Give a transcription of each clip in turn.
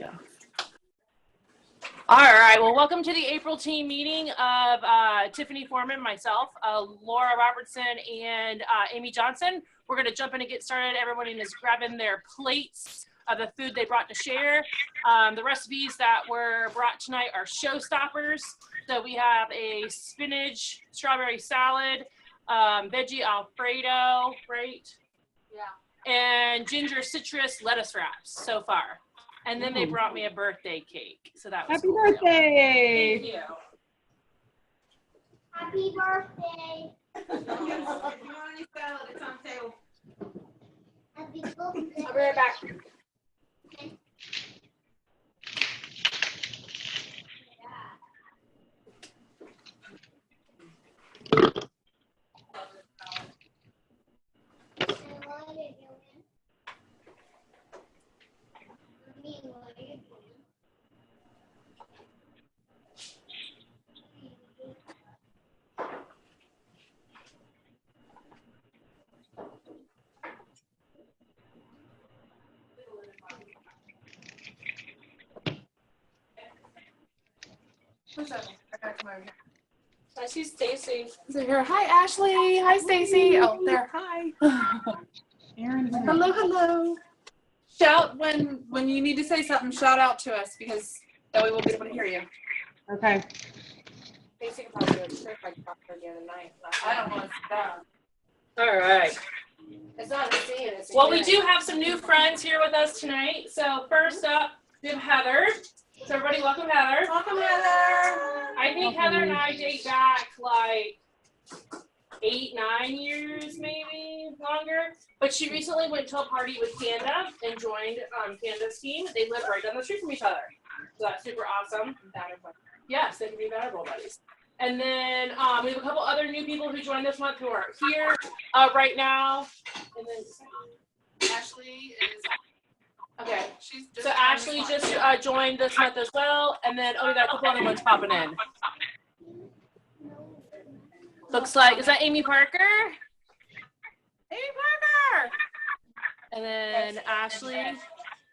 go. All right, well, welcome to the April team meeting of Tiffany Foreman, myself, Laura Robertson, and Amy Johnson. We're going to jump in and get started. Everyone is grabbing their plates of the food they brought to share. The recipes that were brought tonight are showstoppers. So we have a spinach strawberry salad, veggie Alfredo, right? Yeah. And ginger citrus lettuce wraps so far. And then they brought me a birthday cake. So that was Happy cool. birthday! Thank you. Happy birthday! If you want any salad, it's on the table. Happy birthday! I'll be right back. Okay. Who's that? I got to come over here. I see Stacy. Hi, Ashley. Hi, Stacy. Oh, there. Hi. Aaron, Hello, hello. Shout when you need to say something. Shout out to us because that way we'll be able to hear you. Okay. Stacy can probably do a trick like Proctor the other night. I don't want that. All right. It's not a seeing, it's a Well, we hearing. do have some new friends here with us tonight. So first up, we have Heather. So everybody, welcome Heather. Welcome, Heather. I think Heather and I date back like 8-9 years, maybe longer. But she recently went to a party with Kanda and joined Kanda's team. They live right down the street from each other. So that's super awesome. Yes, they can be valuable buddies. And then we have a couple other new people who joined this month who are here right now. And then Ashley is. okay. She's just. So Ashley just joined this month as well. And then we got a couple other ones popping in. Looks like, is that Amy Parker? Amy Parker. And then Ashley.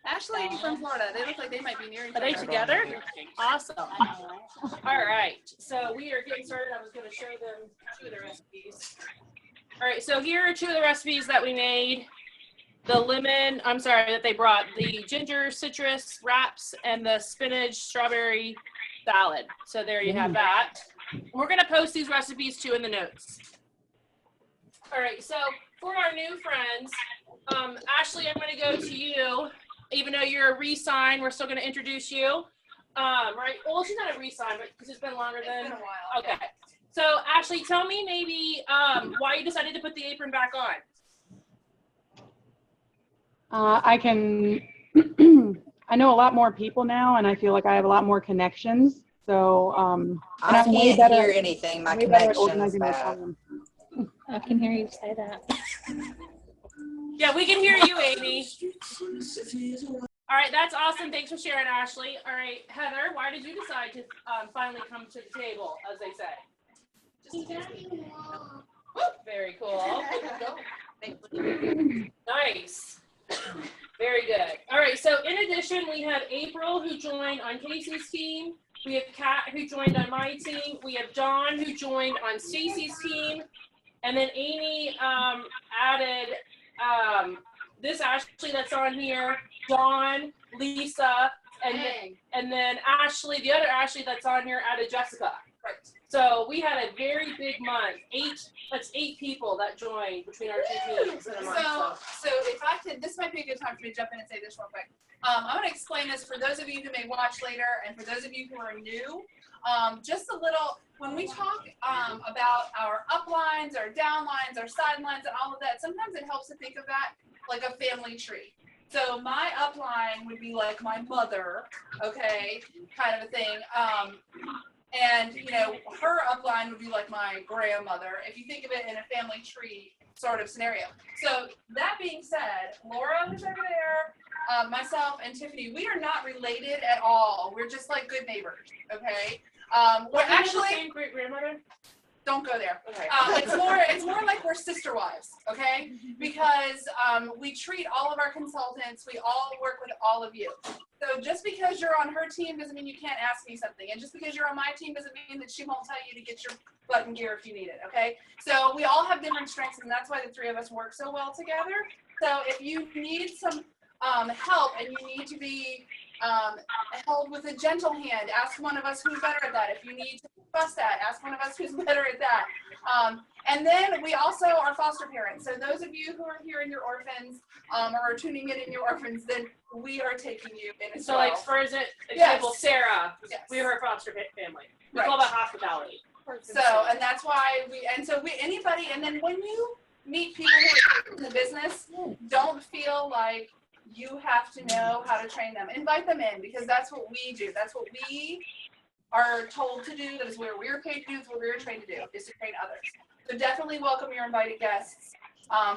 Ashley from Florida. They look like they might be near each Are other. they together? Awesome. All right. So we are getting started. I was going to show them 2 of the recipes. All right. So here are 2 of the recipes that we made. That they brought. The ginger citrus wraps and the spinach strawberry salad. So there you have that. We're going to post these recipes too in the notes. All right. So for our new friends, Ashley, I'm going to go to you. Even though you're a re-sign, we're still going to introduce you. Right? Well, she's not a re-sign, but because it's been longer than. It's been a while. Okay. So, Ashley, tell me maybe why you decided to put the apron back on. I know a lot more people now, and I feel like I have a lot more connections. So, I I'm way can't better- hear anything. My way better at connection is organizing my bad. time. I can hear you say that. Yeah, we can hear you, Amy. All right, that's awesome. Thanks for sharing, Ashley. All right, Heather, why did you decide to finally come to the table, as they say? Whoop, very cool. Nice. Very good. All right, so in addition, we have April who joined on Casey's team. We have Kat who joined on my team. We have Dawn who joined on Stacy's team. And then Amy added this Ashley that's on here, Dawn, Lisa, and then Ashley, the other Ashley that's on here added Jessica. Right. So we had a very big month. That's 8 people that joined between our 2 teams in a month. So if I could, this might be a good time for me to jump in and say this real quick. I'm going to explain this for those of you who may watch later and for those of you who are new. Just a little, when we talk about our uplines, our downlines, our sidelines, and all of that, sometimes it helps to think of that like a family tree. So my upline would be like my mother, okay, kind of a thing. And, you know, her upline would be like my grandmother, if you think of it in a family tree sort of scenario. So that being said, Laura who's over there, myself and Tiffany, we are not related at all. We're just like good neighbors, okay? We're But actually the same great grandmother. Don't go there. Okay. It's more like we're sister wives, okay? Because we treat all of our consultants, we all work with all of you. So just because you're on her team doesn't mean you can't ask me something. And just because you're on my team doesn't mean that she won't tell you to get your butt in gear if you need it, okay? So we all have different strengths, and that's why the three of us work so well together. So if you need some help and you need to be held with a gentle hand, ask one of us who's better at that. If you need to fuss at, ask one of us who's better at that. And then we also are foster parents. So those of you who are here in your orphans or are tuning in your orphans, then we are taking you in as So well. like for example, Sarah, Yes. we are her foster family. We Right. call that hospitality. So, and that's why anybody, and then when you meet people who are in the business, don't feel like you have to know how to train them. Invite them in, because that's what we do. That's what we are told to do. That is where we're paid to do. That's what we're trained to do, is to train others. So definitely welcome your invited guests.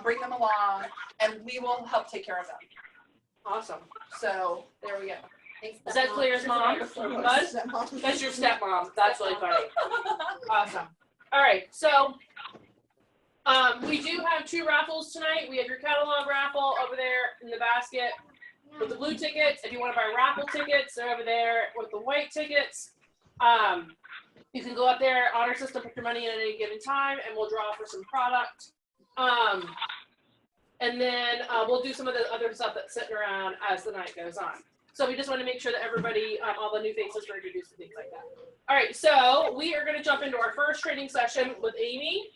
Bring them along, and we will help take care of them. Awesome. So there we go. Is that clear as mom? Buzz? That's your stepmom. That's really funny. Awesome. All right. So we do have 2 raffles tonight. We have your catalog raffle over there in the basket with the blue tickets. If you want to buy raffle tickets, they're over there with the white tickets. You can go up there, honor system, put your money in at any given time, and we'll draw for some product. And then we'll do some of the other stuff that's sitting around as the night goes on. So we just want to make sure that everybody, all the new faces are introduced and things like that. All right, so we are going to jump into our first training session with Amy.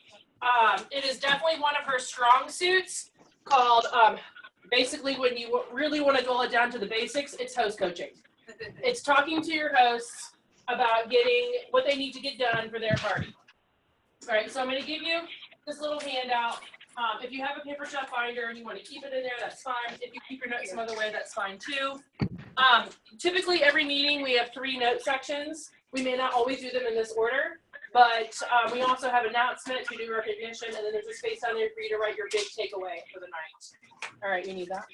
It is definitely one of her strong suits, called basically when you really want to go it down to the basics, it's host coaching. It's talking to your hosts about getting what they need to get done for their party. All right, so I'm going to give you this little handout. If you have a paper shop binder and you want to keep it in there, that's fine. If you keep your notes some other way, that's fine too. Typically every meeting we have 3 note sections. We may not always do them in this order, but we also have announcements, we do recognition, and then there's a space down there for you to write your big takeaway for the night. All right, you need that?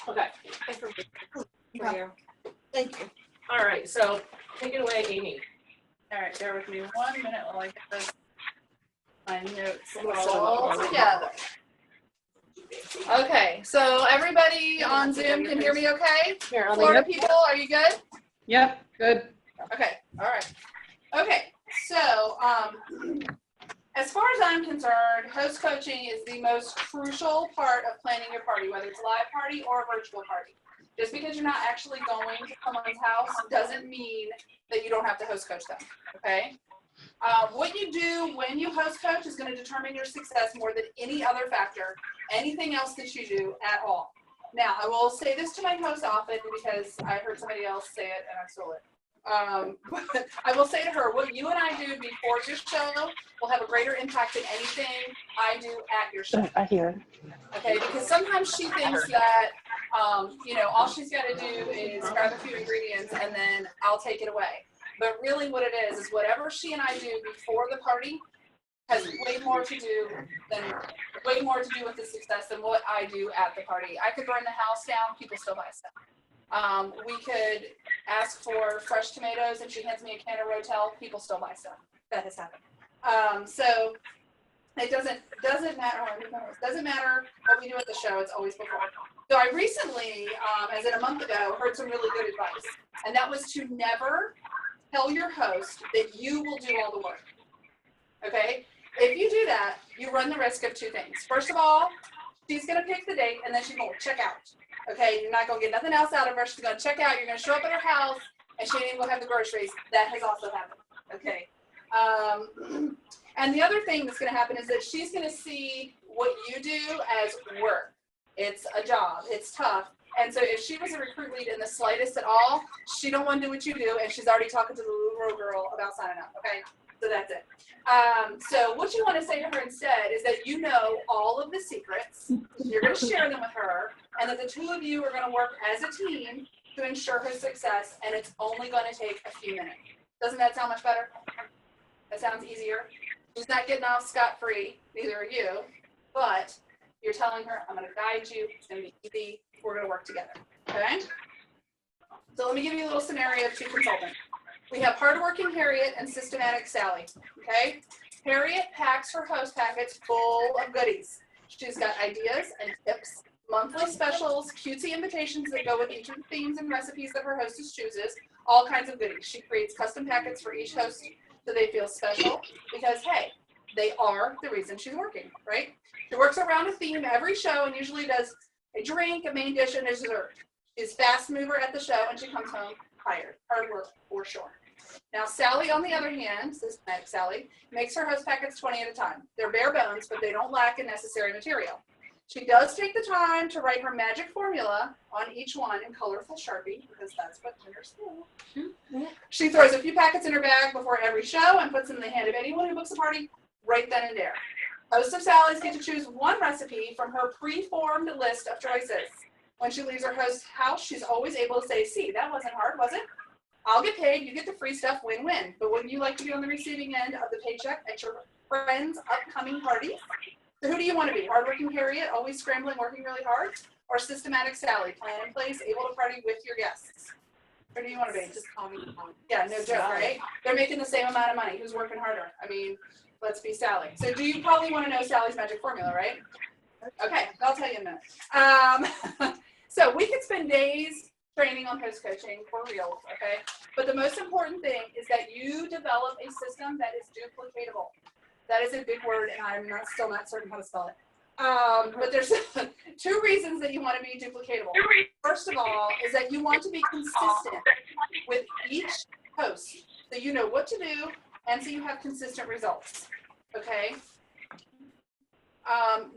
Okay. For you. Thank you. All right, so take it away, Amy. All right, bear with me 1 minute while I get my notes I'm gonna set 'em up all for you. together. Okay, so everybody on Zoom can hear me okay? Here, I'll Florida leave it. people, are you good? Yep, good. Okay, all right. Okay, so as far as I'm concerned, host coaching is the most crucial part of planning your party, whether it's a live party or a virtual party. Just because you're not actually going to someone's house doesn't mean that you don't have to host coach them, okay? What you do when you host coach is going to determine your success more than any other factor, anything else that you do at all. Now, I will say this to my hosts often because I heard somebody else say it and I stole it. But I will say to her, what you and I do before your show will have a greater impact than anything I do at your show. I hear. Okay, because sometimes she thinks that, all she's got to do is grab a few ingredients and then I'll take it away. But really what it is whatever she and I do before the party has way more to do with the success than what I do at the party. I could burn the house down, people still buy stuff. We could ask for fresh tomatoes and she hands me a can of Rotel, people still buy stuff. That has happened. So it doesn't matter. It doesn't matter what we do at the show. It's always before. So I recently, as in a month ago, heard some really good advice, and that was to never tell your host that you will do all the work. Okay? If you do that, you run the risk of 2 things. First of all, she's going to pick the date, and then she's going to check out. Okay? You're not going to get nothing else out of her. She's going to check out. You're going to show up at her house, and she ain't even going to have the groceries. That has also happened. Okay? And the other thing that's going to happen is that she's going to see what you do as work. It's a job. It's tough. And so if she was a recruit lead in the slightest at all, she don't want to do what you do, and she's already talking to the little girl about signing up. Okay? So that's it. So what you want to say to her instead is that you know all of the secrets. You're going to share them with her, and that the 2 of you are going to work as a team to ensure her success, and it's only going to take a few minutes. Doesn't that sound much better? That sounds easier. She's not getting off scot-free, neither are you, but you're telling her, I'm going to guide you, it's going to be easy, we're going to work together, okay? So let me give you a little scenario of 2 consultants. We have hardworking Harriet and systematic Sally, okay? Harriet packs her host packets full of goodies. She's got ideas and tips, monthly specials, cutesy invitations that go with each of the themes and recipes that her hostess chooses, all kinds of goodies. She creates custom packets for each host so they feel special because, hey, they are the reason she's working, right? She works around a theme every show and usually does a drink, a main dish, and a dessert. She's fast mover at the show and she comes home tired, hard work for sure. Now, Sally, on the other hand, systematic Sally, makes her host packets 20 at a time. They're bare bones, but they don't lack in necessary material. She does take the time to write her magic formula on each one in colorful Sharpie, because that's what winners do. She throws a few packets in her bag before every show and puts them in the hand of anyone who books a party right then and there. Hosts of Sally's get to choose one recipe from her pre-formed list of choices. When she leaves her host's house, she's always able to say, see, that wasn't hard, was it? I'll get paid, you get the free stuff, win-win. But wouldn't you like to be on the receiving end of the paycheck at your friend's upcoming party? So who do you want to be? Hardworking Harriet, always scrambling, working really hard? Or systematic Sally, plan in place, able to party with your guests? Or do you want to be? Just call me. Yeah, no joke, right? They're making the same amount of money. Who's working harder? I mean, let's be Sally. So do you probably want to know Sally's magic formula, right? Okay, I'll tell you in a minute. So we could spend days training on host coaching for real, okay? But the most important thing is that you develop a system that is duplicatable. That is a big word, and I'm still not certain how to spell it. But there's 2 reasons that you want to be duplicatable. First of all, is that you want to be consistent with each host, so you know what to do, and so you have consistent results, okay?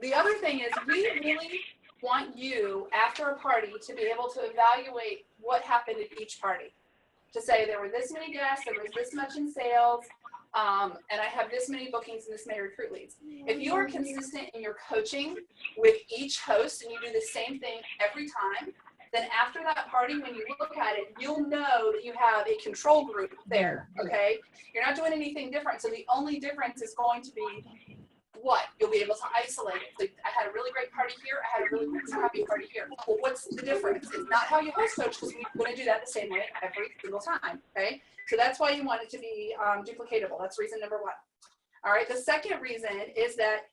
The other thing is we really want you, after a party, to be able to evaluate what happened at each party. To say there were this many guests, there was this much in sales, and I have this many bookings and this many recruit leads. If you are consistent in your coaching with each host and you do the same thing every time, then after that party, when you look at it, you'll know that you have a control group there, okay? You're not doing anything different, so the only difference is going to be what? You'll be able to isolate it. Like, I had a really great party here, I had a really crappy party here. Well, what's the difference? It's not how you host coach, because we're going to do that the same way every single time, okay? So that's why you want it to be duplicatable. That's reason number 1. All right, the second reason is that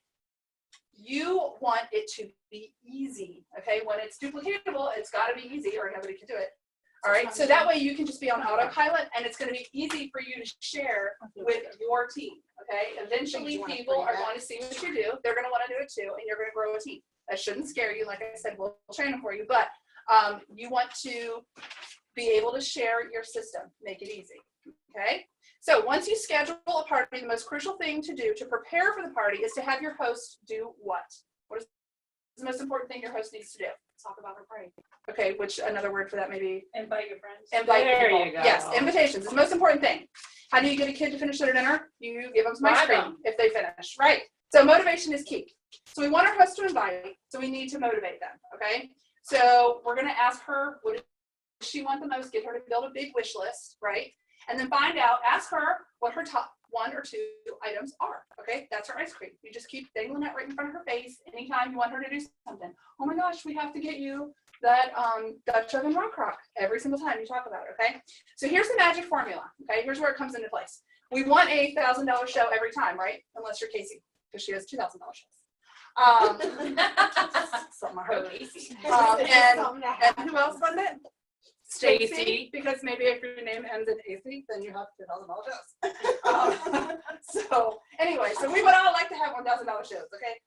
you want it to be easy, okay? When it's duplicatable, it's got to be easy or nobody can do it. All right, so that way you can just be on autopilot and it's going to be easy for you to share with your team, okay? Eventually people are going to see what you do. They're going to want to do it too, and you're going to grow a team. That shouldn't scare you. Like I said, we'll train them for you, but you want to be able to share your system, make it easy, okay? So once you schedule a party, the most crucial thing to do to prepare for the party is to have your host do what? What is the most important thing your host needs to do? Talk about her party. Okay, which another word for that maybe? Invite your friends. Invite There people. you go. Yes, invitations is the most important thing. How do you get a kid to finish their dinner? You give them some ice cream if they finish, right? So motivation is key. So we want our host to invite, so we need to motivate them, okay? So we're going to ask her, what does she want the most? Get her to build a big wish list, right? And then find out, ask her what her top 1 or 2 items are, okay? That's her ice cream. You just keep dangling that right in front of her face anytime you want her to do something. Oh my gosh, we have to get you that Dutch oven rock rock every single time you talk about it, okay? So here's the magic formula, okay? Here's where it comes into place. We want a $1,000 show every time, right? Unless you're Casey, because she has $2,000 shows. Something I heard. And who else funded it? Stacy, because maybe if your name ends in AC, then you have $2,000 shows. So anyway, so we would all like to have $1,000 shows, okay?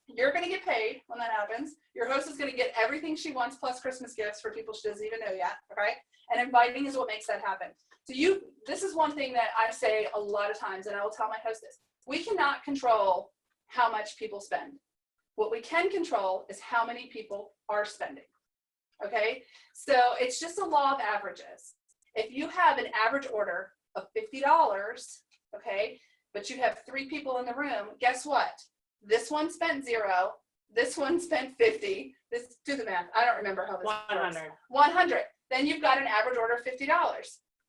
You're going to get paid when that happens. Your host is going to get everything she wants plus Christmas gifts for people she doesn't even know yet, okay? And inviting is what makes that happen. So this is one thing that I say a lot of times, and I will tell my host this. We cannot control how much people spend. What we can control is how many people are spending. Okay, so it's just a law of averages. If you have an average order of $50, okay, but you have 3 people in the room, guess what? This one spent 0, this one spent 50. This, do the math. I don't remember how this 100. works. 100. Then you've got an average order of $50,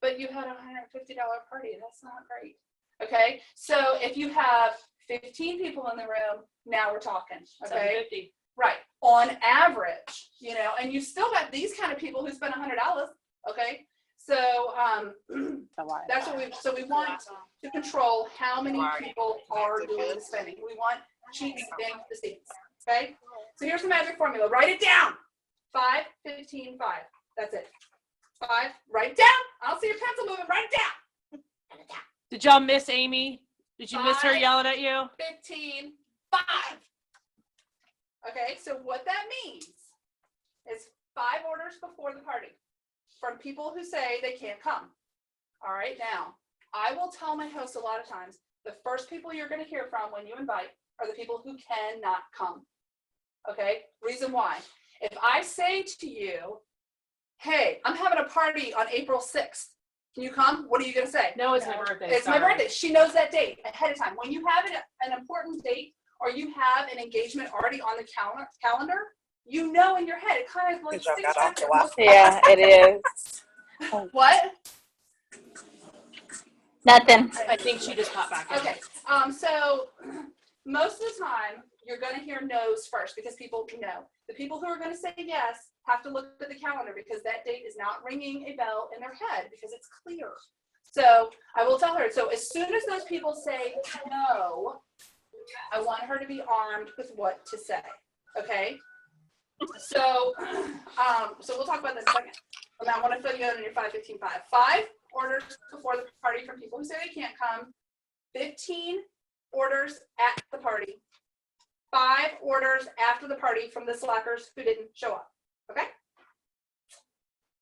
but you had a $150 party. That's not great. Okay, so if you have 15 people in the room, now we're talking. Okay. $750. Right, on average, and you still got these kind of people who spend $100, okay? So that's what we want to control how many people are doing the spending. We want cheats in the seats. Okay. So here's the magic formula. Write it down. 5, 15, 5. That's it. 5. Write it down. I don't see your pencil moving. Write it down. Did y'all miss Amy? Did you miss her 5, yelling at you? 15, 5. Okay, so what that means is 5 orders before the party from people who say they can't come. All right, now, I will tell my hosts a lot of times, the first people you're going to hear from when you invite are the people who cannot come. Okay, reason why. If I say to you, hey, I'm having a party on April 6th, can you come? What are you going to say? No, it's my birthday. It's my birthday. She knows that date ahead of time. When you have an important date or you have an engagement already on the calendar, you know in your head. It kind of like sticks out there. Yeah, it is. What? Nothing. I think she just popped back in. Okay. So most of the time you're going to hear no's first because people know. The people who are going to say yes have to look at the calendar because that date is not ringing a bell in their head because it's clear. So I will tell her. So as soon as those people say no, I want her to be armed with what to say. Okay. So we'll talk about that in a second. And I want to fill you in on your 5, 15, 5. 5 orders before the party from people who say they can't come. 15 orders at the party. 5 orders after the party from the slackers who didn't show up. Okay?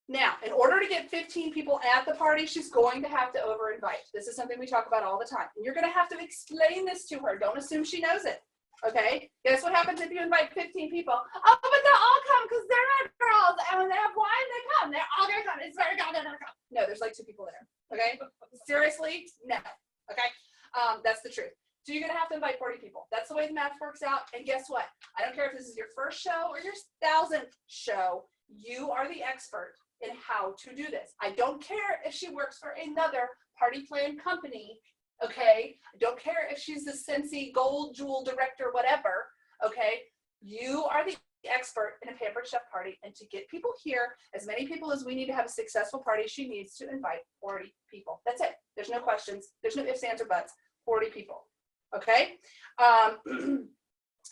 Now, in order to get 15 people at the party, she's going to have to over-invite. This is something we talk about all the time. And you're going to have to explain this to her. Don't assume she knows it. Okay? Guess what happens if you invite 15 people? Oh, but they'll all come because they're not girls. And when they have wine, they come. They're all going to come. It's very good. They're going to come. No, there's like 2 people there. Okay? Seriously? No. Okay? That's the truth. So you're going to have to invite 40 people. That's the way the math works out. And guess what? I don't care if this is your first show or your 1,000th show. You are the expert in how to do this. I don't care if she works for another party plan company. Okay? I don't care if she's the Scentsy Gold Jewel director, whatever. Okay? You are the expert in a Pampered Chef party. And to get people here, as many people as we need to have a successful party, she needs to invite 40 people. That's it. There's no questions. There's no ifs, ands, or buts. 40 people. Okay,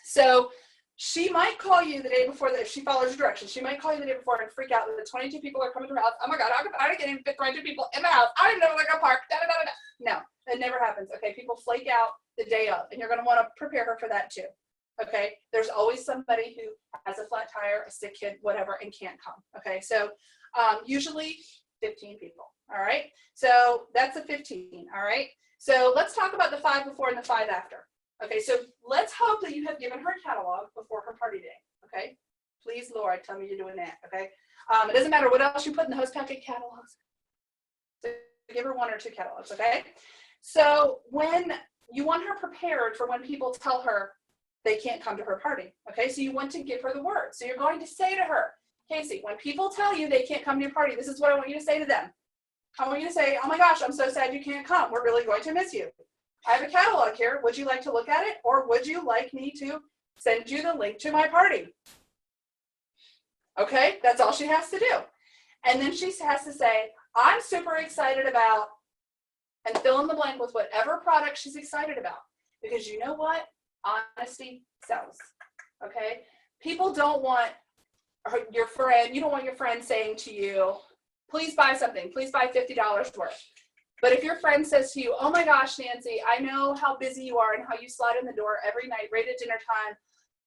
so she might call you the day before, if she follows your directions, she might call you the day before and freak out that the 22 people are coming to her house. Oh my God, I didn't even fit 22 people in the house. I didn't know where they're going to park. Da, da, da, da. No, it never happens. Okay, people flake out the day of, and you're going to want to prepare her for that too. Okay, there's always somebody who has a flat tire, a sick kid, whatever, and can't come. Okay, so usually 15 people. All right, so that's a 15. All right. So let's talk about the 5 before and the 5 after. Okay, so let's hope that you have given her a catalog before her party day. Okay, please, Lord, tell me you're doing that. Okay, it doesn't matter what else you put in the host packet catalogs. So give her 1 or 2 catalogs. Okay, so when you want her prepared for when people tell her they can't come to her party. Okay, so you want to give her the word. So you're going to say to her, Casey, when people tell you they can't come to your party, this is what I want you to say to them. I want you to say, oh my gosh, I'm so sad you can't come. We're really going to miss you. I have a catalog here. Would you like to look at it? Or would you like me to send you the link to my party? Okay, that's all she has to do. And then she has to say, I'm super excited about, and fill in the blank with whatever product she's excited about. Because you know what? Honesty sells. Okay? People don't want your friend, you don't want your friend saying to you, please buy something. Please buy $50 worth. But if your friend says to you, oh my gosh, Nancy, I know how busy you are and how you slide in the door every night right at dinner time.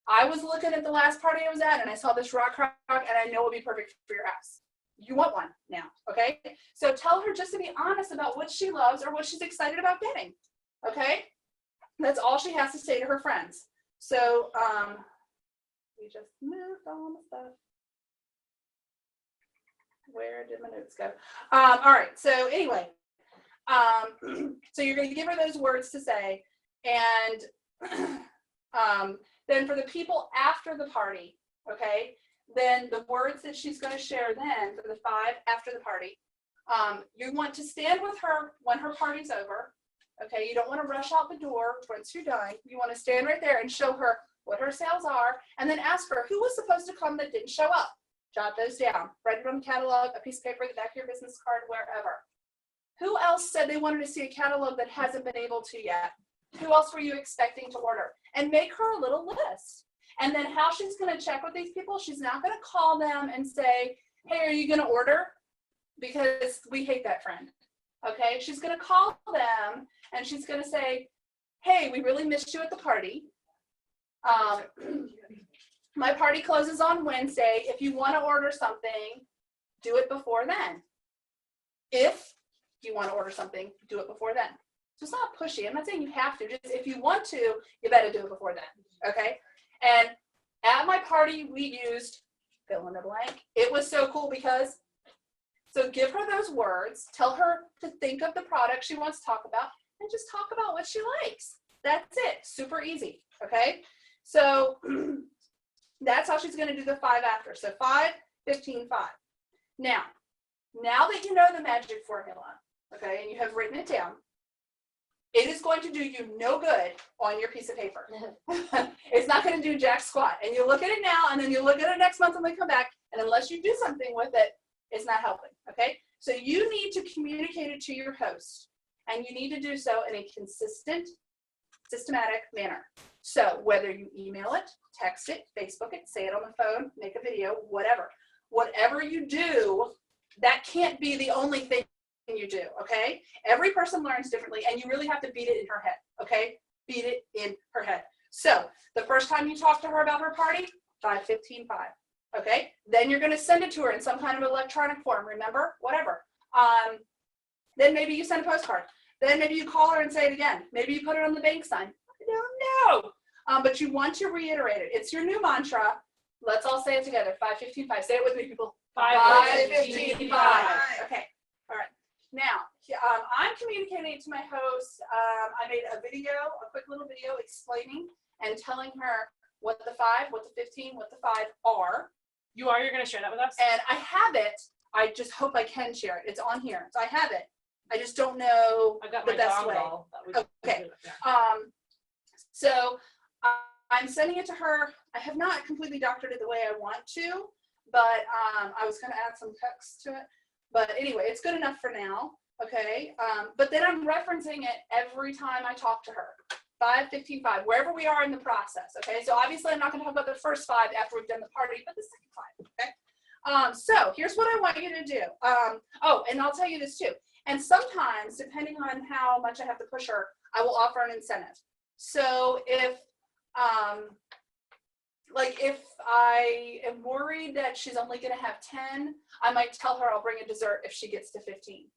I was looking at the last party I was at and I saw this rock and I know it would be perfect for your house. You want one now, okay? So tell her just to be honest about what she loves or what she's excited about getting, okay? That's all she has to say to her friends. So we just moved all the stuff. Where did my notes go? All right, so anyway, so you're going to give her those words to say, and then for the people after the party, okay, then the words that she's going to share then for the 5 after the party, you want to stand with her when her party's over, okay? You don't want to rush out the door once you're done. You want to stand right there and show her what her sales are, and then ask her who was supposed to come that didn't show up. Jot those down. Write it on a catalog, a piece of paper, the back of your business card, wherever. Who else said they wanted to see a catalog that hasn't been able to yet? Who else were you expecting to order? And make her a little list. And then how she's going to check with these people, she's not going to call them and say, hey, are you going to order? Because we hate that friend. Okay, she's going to call them and she's going to say, hey, we really missed you at the party. My party closes on Wednesday. If you want to order something, do it before then. If you want to order something, do it before then. So it's not pushy. I'm not saying you have to. Just if you want to, you better do it before then. Okay? And at my party, we used fill in the blank. It was so cool because, so give her those words, tell her to think of the product she wants to talk about, and just talk about what she likes. That's it. Super easy. Okay? So that's how she's going to do the 5 after. So 5, 15, 5. Now that you know the magic formula, okay, and you have written it down, it is going to do you no good on your piece of paper. It's not going to do jack squat. And you look at it now, and then you look at it next month when they come back, and unless you do something with it, it's not helping, okay? So you need to communicate it to your host, and you need to do so in a consistent, systematic manner. So whether you email it, text it, Facebook it, say it on the phone, make a video, whatever you do, that can't be the only thing you do, okay? Every person learns differently, and you really have to beat it in her head, okay? Beat it in her head. So the first time you talk to her about her party, 5, 15, 5, okay? Then you're going to send it to her in some kind of electronic form, remember? Whatever. Then maybe you send a postcard. Then maybe you call her and say it again. Maybe you put it on the bank sign. I don't know. But you want to reiterate it. It's your new mantra. Let's all say it together. 5, 15, 5. Say it with me, people. 5, 15, 5. Okay. All right. Now, I'm communicating it to my host. I made a quick little video explaining and telling her what the 5, what the 15, what the 5 are. You're going to share that with us? And I have it. I just hope I can share it. It's on here. So I have it. I just don't know I got the my best way. dongle. Okay. Yeah. So I'm sending it to her. I have not completely doctored it the way I want to, but I was going to add some text to it. But anyway, it's good enough for now. Okay. But then I'm referencing it every time I talk to her. 5, 15, 5, wherever we are in the process. Okay. So obviously I'm not going to talk about the first 5 after we've done the party, but the second 5. Okay. So here's what I want you to do. Oh, and I'll tell you this too. And sometimes, depending on how much I have to push her, I will offer an incentive. So if I am worried that she's only going to have 10, I might tell her I'll bring a dessert if she gets to 15.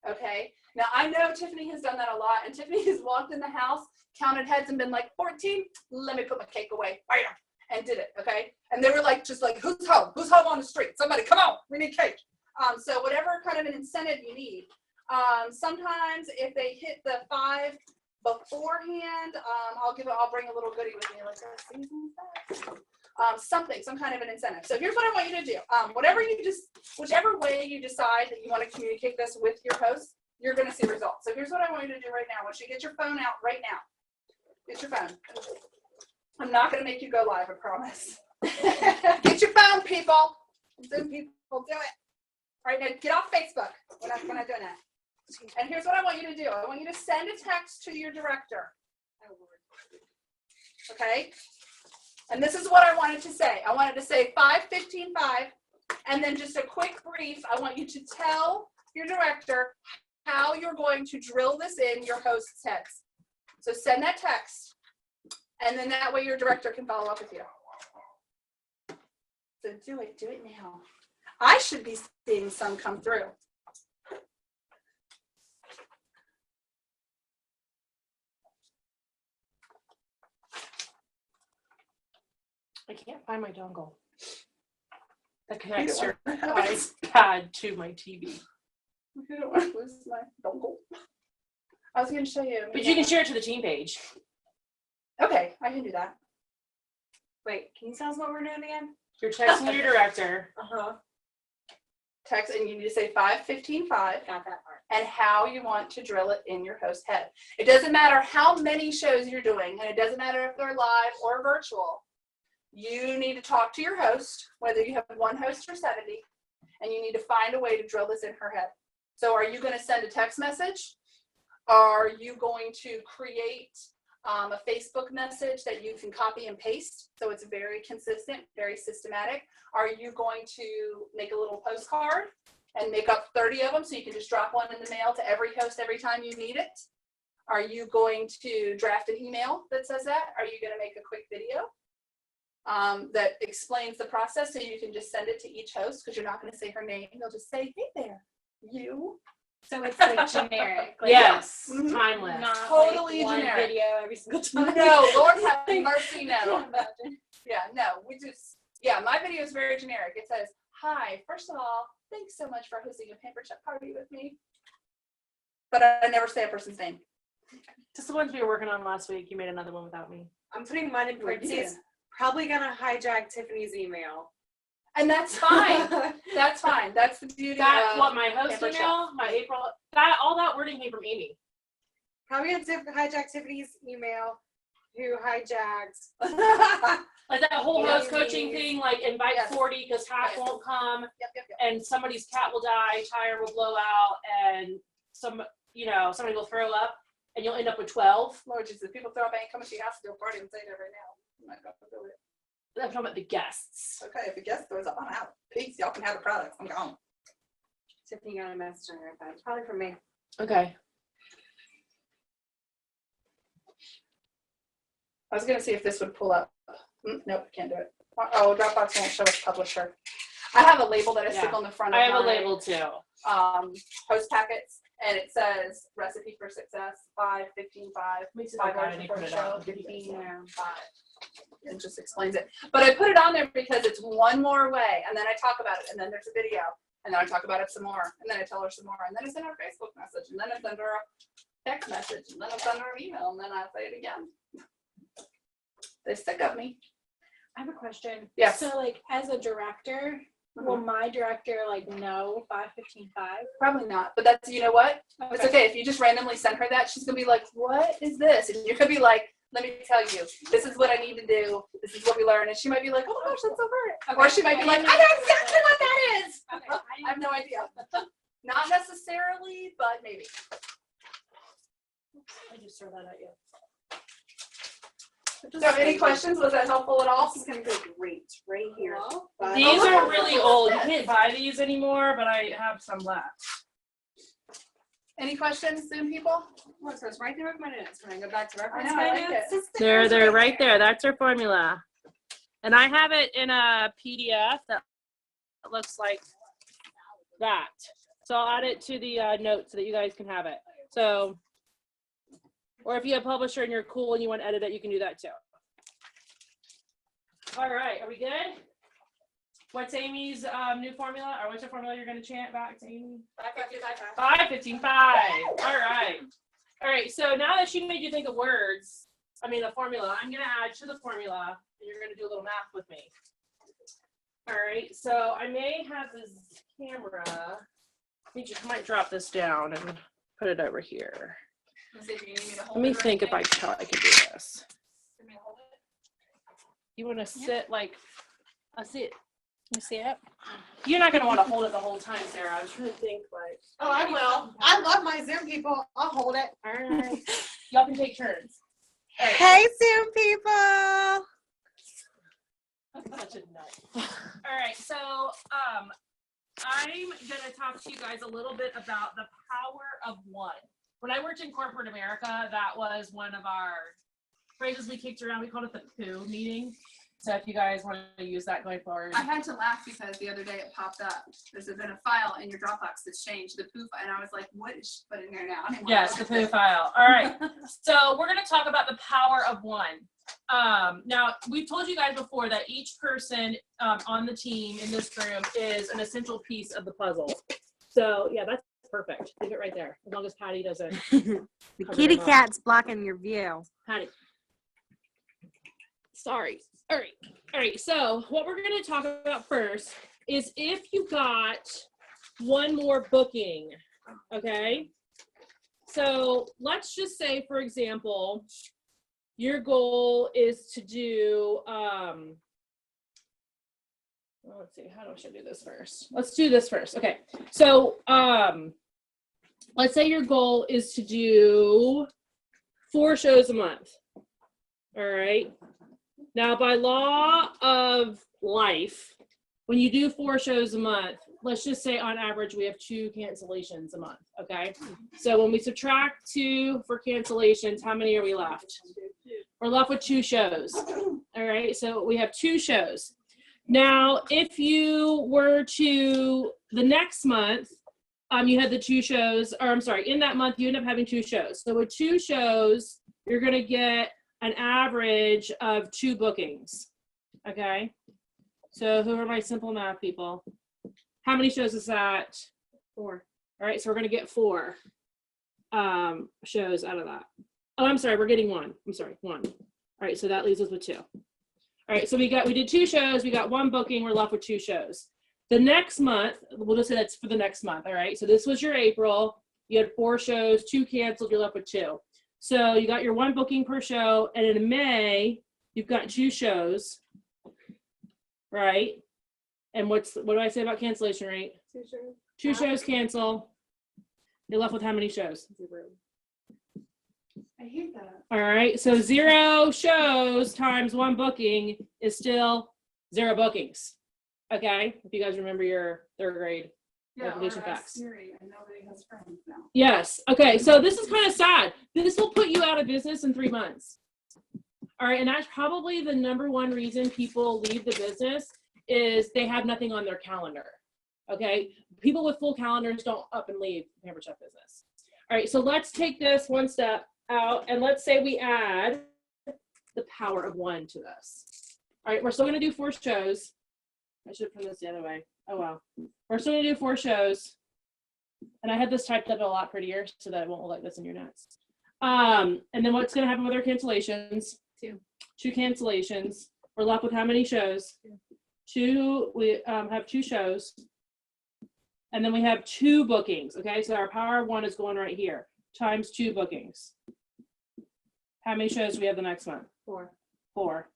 Okay. Now I know Tiffany has done that a lot, and Tiffany has walked in the house, counted heads, and been like 14. Let me put my cake away. Bam, and did it. Okay. And they were like, just like, who's home? Who's home on the street? Somebody, come on, we need cake. So whatever kind of an incentive you need. Sometimes if they hit the 5 beforehand, I'll bring a little goodie with me, like some kind of an incentive. So here's what I want you to do. Whichever way you decide that you want to communicate this with your host, you're going to see results. So here's what I want you to do right now. I want you to get your phone out right now. Get your phone. I'm not going to make you go live, I promise. Get your phone, people. Zoom people, do it. All right, now get off Facebook. We're not doing that. And here's what I want you to do. I want you to send a text to your director. Okay? And this is what I wanted to say. I wanted to say 5, 15, 5, and then just a quick brief. I want you to tell your director how you're going to drill this in your host's heads. So send that text, and then that way your director can follow up with you. So do it now. I should be seeing some come through. I can't find my dongle. That connects your iPad to my TV. I don't want to lose my dongle. I was going to show you. But you can share it to the team page. Okay, I can do that. Wait, can you tell us what we're doing again? You're texting your director. Text, and you need to say 5, 15, 5. Got that part. And how you want to drill it in your host head. It doesn't matter how many shows you're doing, and it doesn't matter if they're live or virtual. you need to talk to your host, whether you have one host or 70, and you need to find a way to drill this in her head. So are you going to send a text message? Are you going to create a Facebook message that you can copy and paste so it's very consistent, very systematic? Are you going to make a little postcard and make up 30 of them so you can just drop one in the mail to every host every time you need it? Are you going to draft an email that says that? Are you going to make a quick video that explains the process so you can just send it to each host, because you're not going to say her name. You'll just say, hey there, you. So it's like generic. Like, Yes, Mhm. timeless. Not Totally like one generic. video every single time. No, Lord have mercy, no. Can't imagine. Yeah, no, my video is very generic. It says, hi, first of all, thanks so much for hosting a pamper chat party with me. But I never say a person's name. Just the ones we were working on last week. You made another one without me. I'm putting mine in parentheses. Probably gonna hijack Tiffany's email. And that's fine. That's fine. That's the beauty That of what my host Pamper email, my April, that all that wording came from Amy. Probably gonna hijack Tiffany's email, who hijacked. Like that whole Yeah. host coaching thing, like invite Yes. 40 because half Yes. won't come, Yep. and somebody's cat will die, tire will blow out, and somebody will throw up, and you'll end up with 12. Lord Jesus, people throw up, ain't coming to your house to do a party and say that right now. I'm not gonna do it. I'm talking about the guests. Okay, if a guest throws up, I'm out. Peace, y'all can have the products. I'm gone. Tiffany got a message on her iPad. It's probably from me. Okay. I was gonna see if this would pull up. Nope, can't do it. Oh, Dropbox won't show us publisher. I have a label that I stick Yeah. on the front of I have a my, label too. host packets, and it says recipe for success 5-15-5. Makes it 5 look hours good. before the Put it show, out. 15-5. It just explains it. But I put it on there because it's one more way, and then I talk about it, and then there's a video, and then I talk about it some more, and then I tell her some more, and then I send her a Facebook message, and then I send her a text message, and then I send her an email, and then I say it again. They sick of me. I have a question. Yes. So like as a director, will my director like know 5-15-5? Probably not, but that's, you know what? It's okay. If you just randomly send her that, she's gonna be like, what is this? And you're gonna be like, let me tell you, this is what I need to do. This is what we learn. And she might be like, oh my gosh, that's so great. Or she might be like, I know exactly what that is. Okay. I have no idea. Not necessarily, but maybe. I just throw that at you. So any questions? Was that helpful at all? This is gonna go great right here. But- These are really old. You can't buy these anymore, but I have some left. Any questions, Zoom people? Oh, so it's right there with my notes. When I go back to I reference know, my I like notes, it. it's They're right there. That's our formula. And I have it in a PDF that looks like that. So I'll add it to the notes so that you guys can have it. So, or if you have Publisher and you're cool and you want to edit it, you can do that too. All right, are we good? What's Amy's new formula, or what's the formula you're going to chant back to Amy? 5-15-5. All right. All right. So now that she made you think of words, the formula, I'm going to add to the formula, and you're going to do a little math with me. All right. So I may have this camera. I might drop this down and put it over here. Let me think if how I can do this. You want to sit like, I see it. You see it? You're not going to want to hold it the whole time, Sarah. I was trying to think like. Oh, I will. I love my Zoom people. I'll hold it. All right. Y'all can take turns. All right. Hey, Zoom people. Such a nut. All right, so I'm gonna talk to you guys a little bit about the power of one. When I worked in corporate America, that was one of our phrases we kicked around. We called it the poo meeting. So if you guys want to use that going forward. I had to laugh because the other day it popped up. There's been a file in your Dropbox that's changed, the poo file, and I was like, what is she putting there now? I didn't want to Yes, look the at poo this. file. All right. So we're going to talk about the power of one. Now, we've told you guys before that each person on the team in this room is an essential piece of the puzzle. So, yeah, that's perfect. Leave it right there, as long as Patty doesn't. The cover kitty them up. cat's blocking your view. Patty. Sorry. All right. All right. So what we're going to talk about first is if you got one more booking, okay? So let's just say, for example, your goal is to do Well, let's see, how should I do this first? Let's do this first. Okay. So, let's say your goal is to do 4 shows a month. All right. Now, by law of life, when you do 4 shows a month, let's just say on average we have 2 cancellations a month. Okay. So when we subtract 2 for cancellations, how many are we left? We're left with 2 shows. All right. So we have 2 shows. Now, if you were to the next month, you had the 2 shows, or I'm sorry, in that month you end up having 2 shows. So with 2 shows, you're going to get an average of 2 bookings. Okay. So who are my simple math people? How many shows is that? 4. All right. So we're going to get 4 shows out of that. Oh, I'm sorry. We're getting 1. I'm sorry. 1. All right. So that leaves us with 2. All right. So we did 2 shows. We got 1 booking. We're left with 2 shows. The next month, we'll just say that's for the next month. All right. So this was your April. You had 4 shows, 2 canceled. You're left with 2. So you got your 1 booking per show. And in May, you've got 2 shows. Right. And what do I say about cancellation rate? 2 shows. 2 shows cancel. You're left with how many shows? 0. I hate that. All right. So 0 shows times 1 booking is still 0 bookings. Okay. If you guys remember your 3rd grade multiplication facts. Siri, and nobody has friends now. Yes. Okay. So this is kind of sad. This will put you out of business in 3 months. All right. And that's probably the #1 reason people leave the business is they have nothing on their calendar. Okay. People with full calendars don't up and leave the Pampered Chef business. All right. So let's take this 1 step out and let's say we add the power of 1 to this. All right. We're still going to do 4 shows. I should have put this the other way. Oh, wow. We're still going to do 4 shows. And I had this typed up a lot prettier so that it won't look like this in your notes. And then what's going to happen with our cancellations? 2. 2 cancellations. We're left with how many shows? 2. We have 2 shows. And then we have 2 bookings. Okay, so our power of 1 is going right here. Times 2 bookings. How many shows do we have the next month? 4. 4.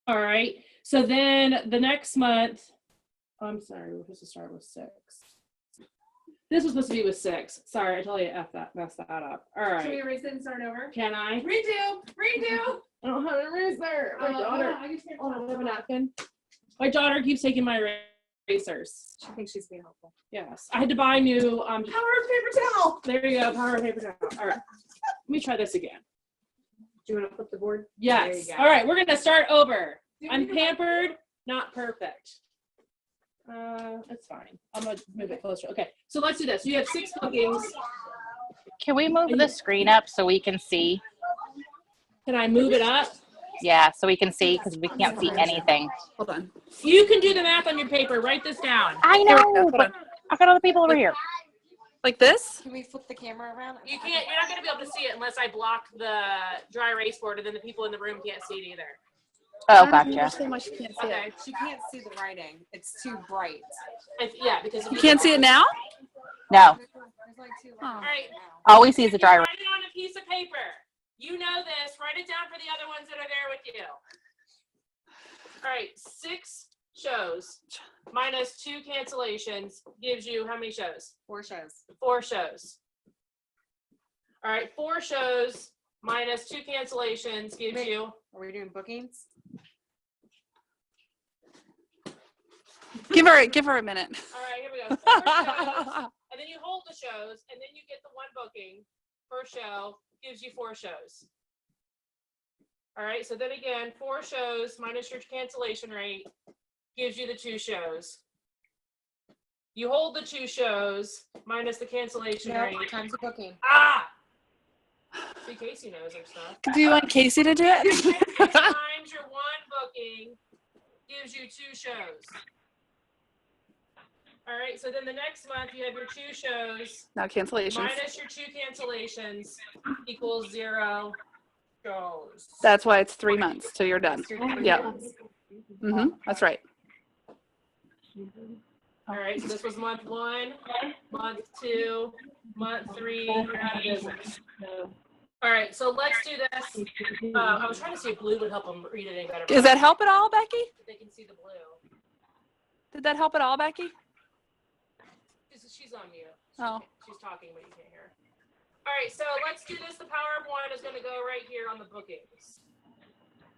All right. So then the next month, I'm sorry, we're supposed to start with 6. This was supposed to be with 6. Sorry, I totally messed that up. All right. Can we erase it and start over? Can I? Redo. I don't have an eraser. My daughter. I can Oh, I have a napkin. My daughter keeps taking my erasers. She thinks she's being helpful. Yes. I had to buy new. Power of paper towel. There you go. Power of paper towel. All right. Let me try this again. Do you want to flip the board? Yes. There you go. All right. We're going to start over. I'm pampered, not perfect. It's fine. I'm going to move it closer. Okay. So let's do this. You have 6 bookings. Can we move the screen up so we can see? Can I move it up? Yeah, so we can see because we can't see anything. Hold on. You can do the math on your paper. Write this down. I know, but I got other people over here. Like this? Can we flip the camera around? You can't. You're not going to be able to see it unless I block the dry erase board, and then the people in the room can't see it either. Oh, gotcha. So much you can't see Okay. it. She can't see the writing. It's too bright. Yeah, because if You can't see it now? No, There's like 2 Oh. All right. all we see is the dry. Write it on a piece of paper. You know this. Write it down for the other ones that are there with you. All right. 6 shows minus 2 cancellations gives you how many shows? 4 shows. 4 shows. All right. 4 shows minus 2 cancellations gives you. Are we doing bookings? Give her a minute. All right. Here we go. 4 shows. And then you hold the shows, and then you get the 1 booking per show, gives you 4 shows. All right, so then again, 4 shows minus your cancellation rate gives you the 2 shows. You hold the 2 shows minus the cancellation rate. Time's a booking. Ah! See, Casey knows her stuff. Do you want Casey to do it? Times your 1 booking gives you 2 shows. All right, so then the next month you have your 2 shows No cancellations. minus your 2 cancellations equals 0 shows. That's why it's 3 months till you're done. Yeah. That's right. All right, so this was month 1, month 2, month 3, you're out of business. All right, so let's do this. I was trying to see if blue would help them read it any better. Does that help at all, Becky? They can see the blue. Did that help at all, Becky? She's on mute. Oh. She's talking, but you can't hear. All right, so let's do this. The power of one is going to go right here on the bookings.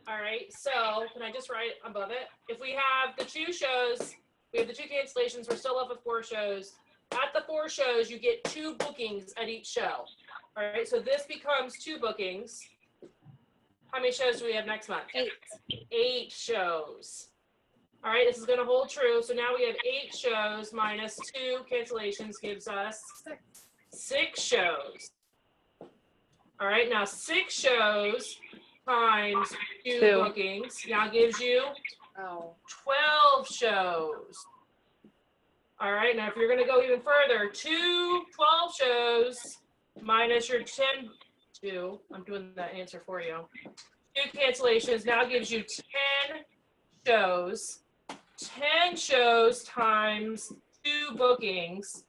All right, so can I just write above it? If we have the 2 shows, we have the 2 cancellations, we're still left with 4 shows. At the 4 shows, you get 2 bookings at each show. All right, so this becomes 2 bookings. How many shows do we have next month? 8 shows. All right, this is going to hold true. So now we have 8 shows minus 2 cancellations gives us 6 shows. All right, now 6 shows times 2 bookings now gives you 12 shows. All right, now if you're going to go even further, 12 shows minus your 2, I'm doing that answer for you. 2 cancellations now gives you 10 shows. 10 shows times 2 bookings.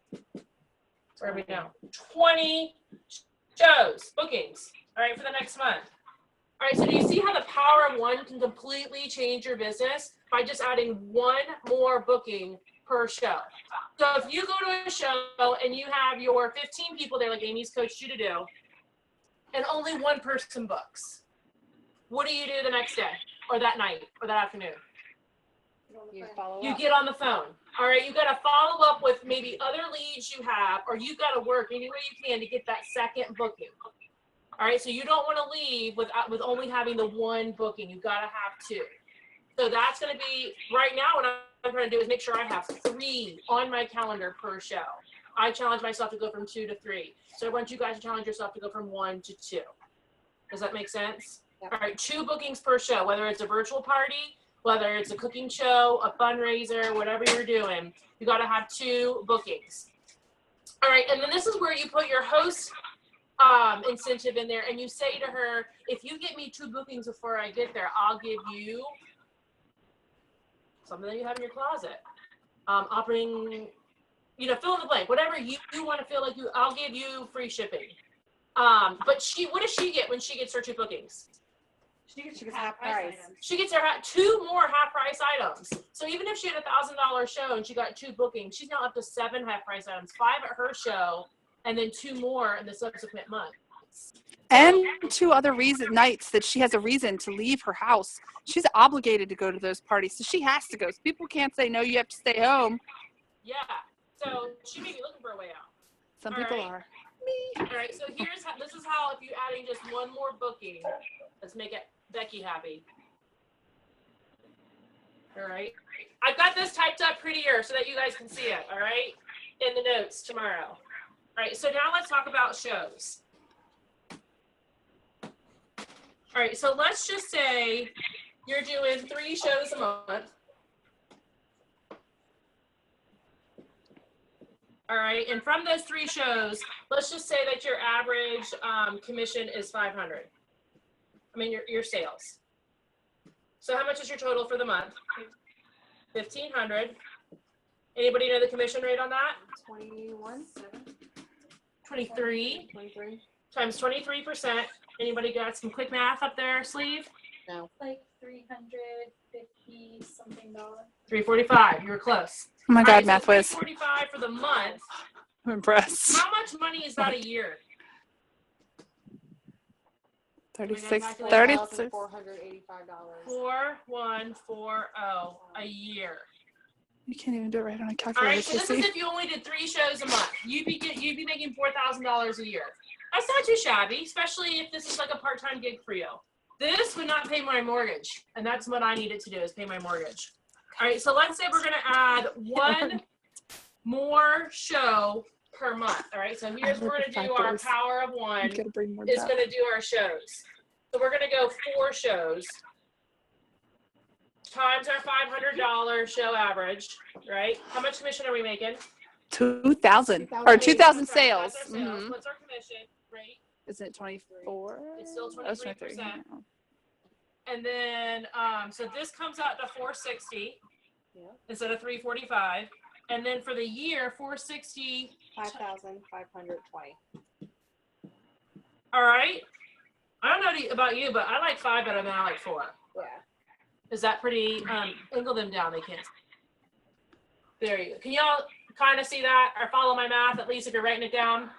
Where are we now? 20 shows, bookings. All right, for the next month. All right, so do you see how the power of one can completely change your business by just adding 1 more booking per show? So if you go to a show and you have your 15 people there, like Amy's coached you to do, and only 1 person books, what do you do the next day or that night or that afternoon? You get on the phone. All right, you got to follow up with maybe other leads you have, or you got to work any way you can to get that second booking. All right, so you don't want to leave with only having the 1 booking. You got to have 2. So that's going to be right now. What I'm trying to do is make sure I have 3 on my calendar per show. I challenge myself to go from 2 to 3. So I want you guys to challenge yourself to go from 1 to 2. Does that make sense? Yep. All right, 2 bookings per show, whether it's a virtual party, whether it's a cooking show, a fundraiser, whatever you're doing, you got to have 2 bookings. All right, and then this is where you put your host incentive in there, and you say to her, if you get me 2 bookings before I get there, I'll give you something that you have in your closet. Operating, fill in the blank, whatever you want to feel like I'll give you free shipping. But what does she get when she gets her 2 bookings? She gets half price. She gets her 2 more half price items. So even if she had $1,000 show and she got 2 bookings, she's now up to 7 half price items, 5 at her show, and then 2 more in the subsequent month. And 2 other nights that she has a reason to leave her house. She's obligated to go to those parties, so she has to go. So people can't say, no, you have to stay home. Yeah, so she may be looking for a way out. Some people are. Me. All right, so this is how if you adding just 1 more booking, let's make it Becky happy. All right, I've got this typed up prettier so that you guys can see it, all right, in the notes tomorrow. All right, so now let's talk about shows. All right, so let's just say you're doing 3 shows a month. All right, and from those 3 shows, let's just say that your average commission is 500. I mean, your sales. So how much is your total for the month? 1,500. Anybody know the commission rate on that? 21. 23. 23. Times 23%. Anybody got some quick math up their sleeve? No. Like $350 something. 345. You were close. Oh my God, math whiz. 345 for the month. I'm impressed. How much money is that a year? 36, $485. 4140 a year. You can't even do it right on a All calculator. right, so this is if you only did 3 shows a month. You'd be making $4,000 a year. That's not too shabby, especially if this is like a part-time gig for you. This would not pay my mortgage, and that's what I needed to do is pay my mortgage. All right, so let's say we're going to add 1 more show per month. All right, so here's what we're going to do. Our power of 1 is going to do our shows. So we're going to go 4 shows times our $500 show average, right? How much commission are we making? 2,000 or 2,000 sales. What's our commission rate? Isn't it 24? It's still Oh, it's 23. 23%. And then, so this comes out to 460 instead of 345. And then for the year, 460. 5,520. All right. I don't know about you, but I like 5 better than I like 4. Yeah. Is that pretty, angle them down, they can't. There you go. Can y'all kind of see that or follow my math, at least if you're writing it down?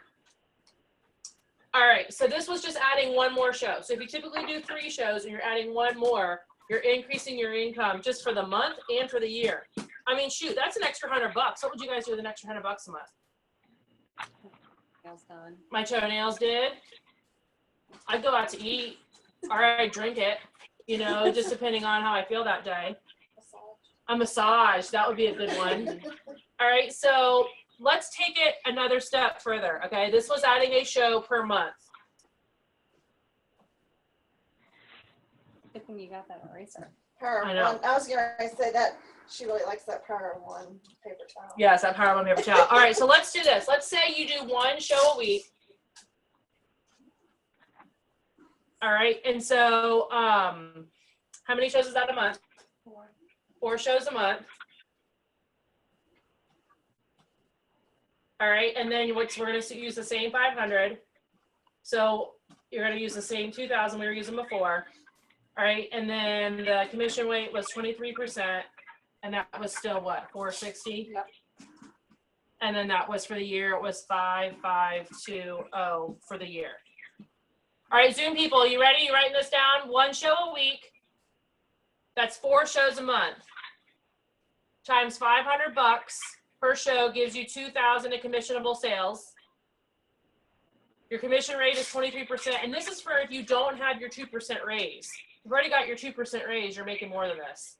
All right, so this was just adding one more show. So if you typically do 3 shows and you're adding one more, you're increasing your income just for the month and for the year. I mean, shoot, that's an extra $100. What would you guys do with an extra $100 a month? Nails done. My toenails did. I'd go out to eat or I'd drink it, you know, just depending on how I feel that day. A massage, that would be a good one. All right, so let's take it another step further, okay? This was adding a show per month. Good thing you got that eraser. Power I know. One. I was gonna say that she really likes that Power One paper towel. Yes, that Power One paper towel. All right, so let's do this. Let's say you do 1 show a week. All right, and so how many shows is that a month? 4 shows a month. All right, and then we're going to use the same 500. So you're going to use the same 2,000 we were using before. All right, and then the commission rate was 23%, and that was still what, 460? Yep. And then that was for the year, it was 5520 for the year. All right, Zoom people, you ready? You writing this down? 1 show a week. That's 4 shows a month. Times $500 per show gives you 2,000 in commissionable sales. Your commission rate is 23%, and this is for if you don't have your 2% raise. You've already got your 2% raise, you're making more than this.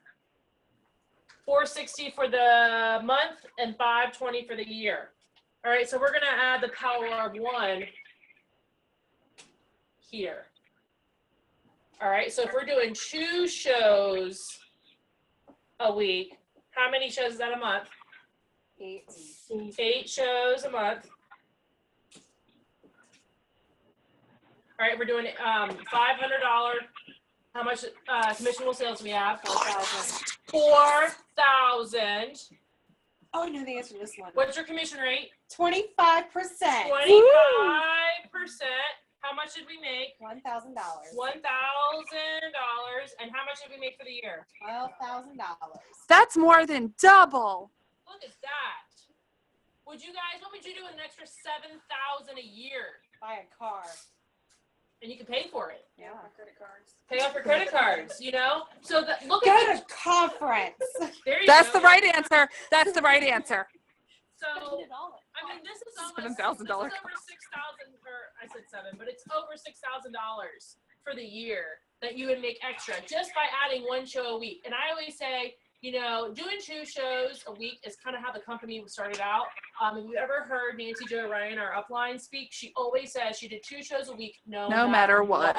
460 for the month and 520 for the year. All right, so we're gonna add the Power of 1 here. All right, so if we're doing 2 shows a week, how many shows is that a month? 8. 8 shows a month. All right, we're doing $500. How much commissionable sales do we have? 4,000. 4,000. Oh, I know the answer to this one. What's your commission rate? 25%. 25%. How much did we make? $1,000. $1,000. And how much did we make for the year? $12,000. That's more than double. Look at that. What would you do with an extra $7,000 a year? Buy a car. And you can pay for it. Yeah. Credit cards. Pay off your credit cards, you know? So look Go at to conference. there you That's go. the right answer. That's the right answer. So I mean, this is almost $7,000 over 6,000 for, I said 7, but it's over $6,000 for the year that you would make extra just by adding 1 show a week. And I always say, you know, doing 2 shows a week is kind of how the company started out. If you've ever heard Nancy Jo Ryan, our upline, speak, she always says she did 2 shows a week, no matter what.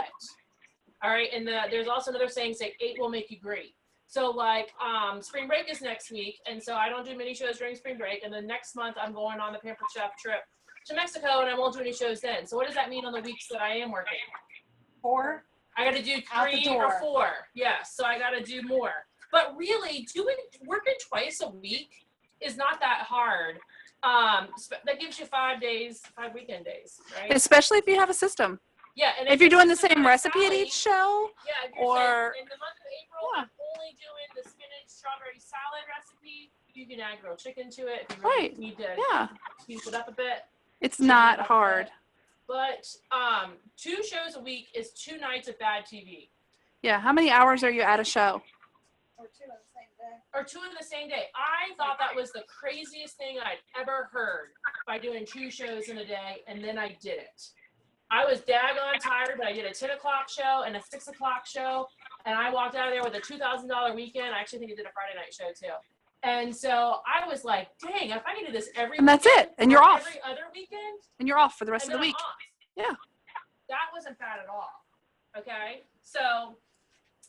All right, and there's also another saying, say 8 will make you great. So like spring break is next week, and so I don't do many shows during spring break, and then next month I'm going on the Pampered Chef trip to Mexico, and I won't do any shows then. So what does that mean on the weeks that I am working? 4. I got to do Out the 3 door. or 4. Yes, so I got to do more. But really, working twice a week is not that hard. That gives you 5 weekend days, right? Especially if you have a system. Yeah, and If you're doing the system same has recipe at salad, each show, yeah, if you're or- saying in the month of April, Yeah. I'm only doing the spinach strawberry salad recipe. You can add grilled chicken to it if you really Right. need to yeah, beef it up a bit. it's not hard. But 2 shows a week is 2 nights of bad TV. Yeah, how many hours are you at a show? Or 2 on the same day. Or 2 in the same day. I thought that was the craziest thing I'd ever heard by doing 2 shows in a day, and then I did it. I was daggone tired, but I did a 10 o'clock show and a 6 o'clock show, and I walked out of there with a $2,000 weekend. I actually think I did a Friday night show too. And so I was like, dang, if I could do this every And that's weekend it, and you're or off. every other weekend, And you're off for the rest and of the then week. I'm off. Yeah. That wasn't bad at all. Okay. So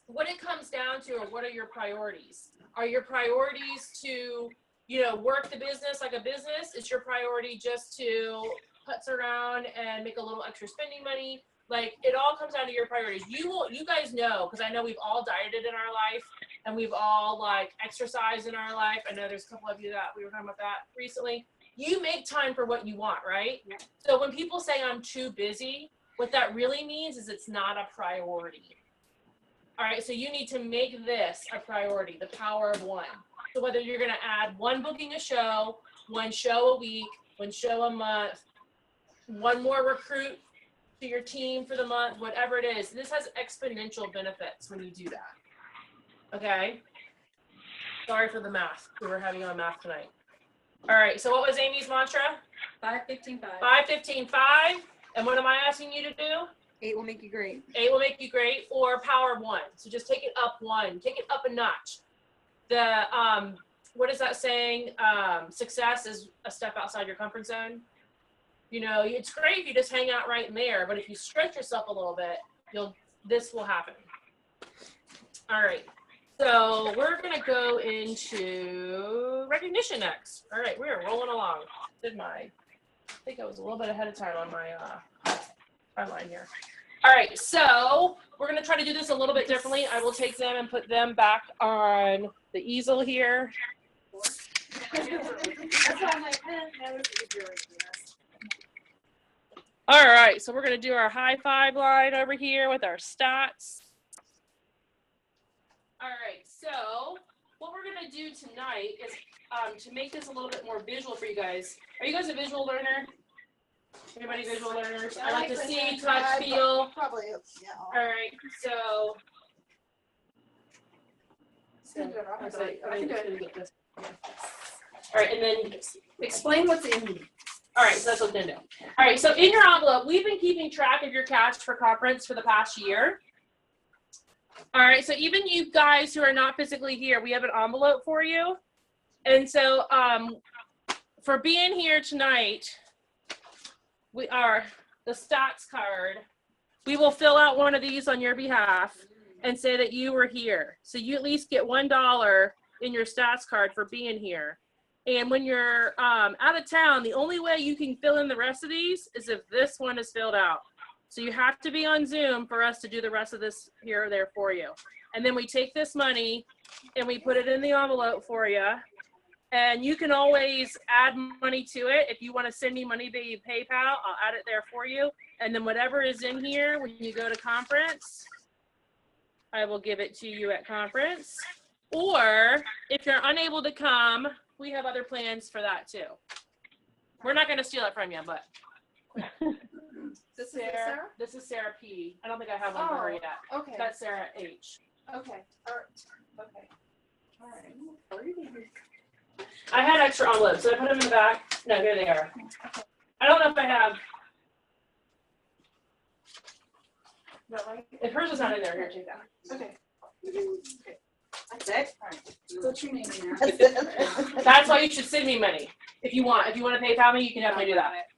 what it comes down to are what are your priorities? Are your priorities to, you know, work the business like a business? Is your priority just to putz around and make a little extra spending money? Like, it all comes down to your priorities. You guys know, because I know we've all dieted in our life and we've all like exercised in our life. I know there's a couple of you that we were talking about that recently. You make time for what you want, right? Yeah. So when people say I'm too busy, what that really means is it's not a priority. All right, so you need to make this a priority, the Power of 1. So whether you're going to add one booking a show, one show a week, one show a month, one more recruit to your team for the month, whatever it is, this has exponential benefits when you do that. Okay? Sorry for the math. We were having on math tonight. All right, so what was Amy's mantra? 5, 15, 5. 5, 15, 5. And what am I asking you to do? 8 will make you great. 8 will make you great, or power 1. So just take it up 1. Take it up a notch. The what is that saying? Success is a step outside your comfort zone. You know, it's great if you just hang out right in there, but if you stretch yourself a little bit, this will happen. All right. So we're gonna go into recognition next. All right, we're rolling along. I think I was a little bit ahead of time on my timeline here. All right, so we're gonna try to do this a little bit differently. I will take them and put them back on the easel here. That's why I'm like, never doing this. All right, so we're gonna do our high five line over here with our stats. All right, so what we're gonna do tonight is to make this a little bit more visual for you guys. Are you guys a visual learner? Anybody visual learners? I like to see, touch, feel. Probably, yeah. All right, so. All right, and then Explain what's in. all right, so that's what we're gonna do. All right, so in your envelope, we've been keeping track of your cash for conference for the past year. All right, so even you guys who are not physically here, we have an envelope for you. And so for being here tonight, we are the stats card. We will fill out one of these on your behalf and say that you were here. So you at least get $1 in your stats card for being here. And when you're out of town, the only way you can fill in the rest of these is if this one is filled out. So you have to be on Zoom for us to do the rest of this here or there for you. And then we take this money and we put it in the envelope for you. And you can always add money to it. If you want to send me money via PayPal, I'll add it there for you. And then whatever is in here, when you go to conference, I will give it to you at conference. Or if you're unable to come, we have other plans for that too. We're not going to steal it from you, but. This is Sarah? This is Sarah P. I don't think I have one for her yet. Okay. That's Sarah H. Okay. All right. Okay. All right. I had extra envelopes, so I put them in the back. No, here they are. I don't know if I have. Is that right? If hers is not in there, here, take that. Okay. That's it. All right. What's your name in there? That's it. That's why you should send me money. If you want to PayPal me, you can definitely do that.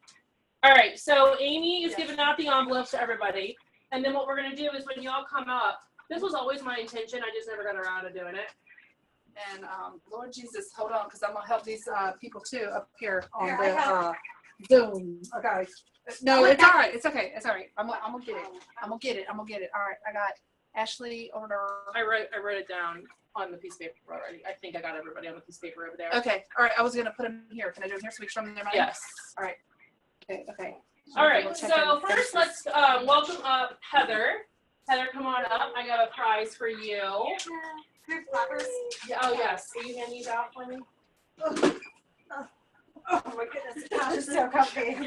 All right, so Amy is giving out the envelopes to everybody. And then what we're going to do is when y'all come up, this was always my intention. I just never got around to doing it. And Lord Jesus, hold on, because I'm gonna help these people too up here on Here, the Zoom. Okay. No, it's all right. It's okay. It's all right. I'm gonna get it. I'm gonna get it. All right. I got Ashley Order. I wrote it down on the piece of paper already. I think I got everybody on the piece of paper over there. Okay. All right. I was gonna put them here. Can I do them here so we can show them their money? Yes. All right. Okay. Okay. All right. So first, let's welcome up Heather. Heather, come on up. I got a prize for you. Yeah, oh yes. Will you hand these out for me? Oh my goodness, it's so comfy. All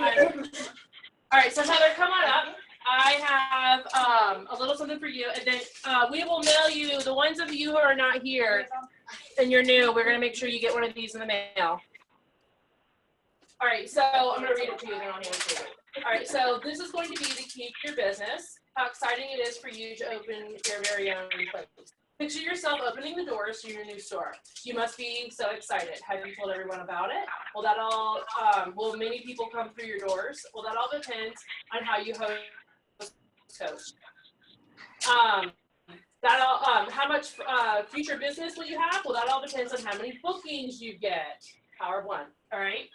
right, so Heather, come on up. I have a little something for you, and then we will mail you, the ones of you who are not here and you're new, we're going to make sure you get one of these in the mail. All right, so I'm going to read it to you, then I'll hand it to you. All right, so this is going to be to keep your business. How exciting it is for you to open your very own place. Picture yourself opening the doors to your new store. You must be so excited. Have you told everyone about it? Will that all, will many people come through your doors? Well, that all depends on how you host coach. How much future business will you have? Well, that all depends on how many bookings you get. Power of one, all right?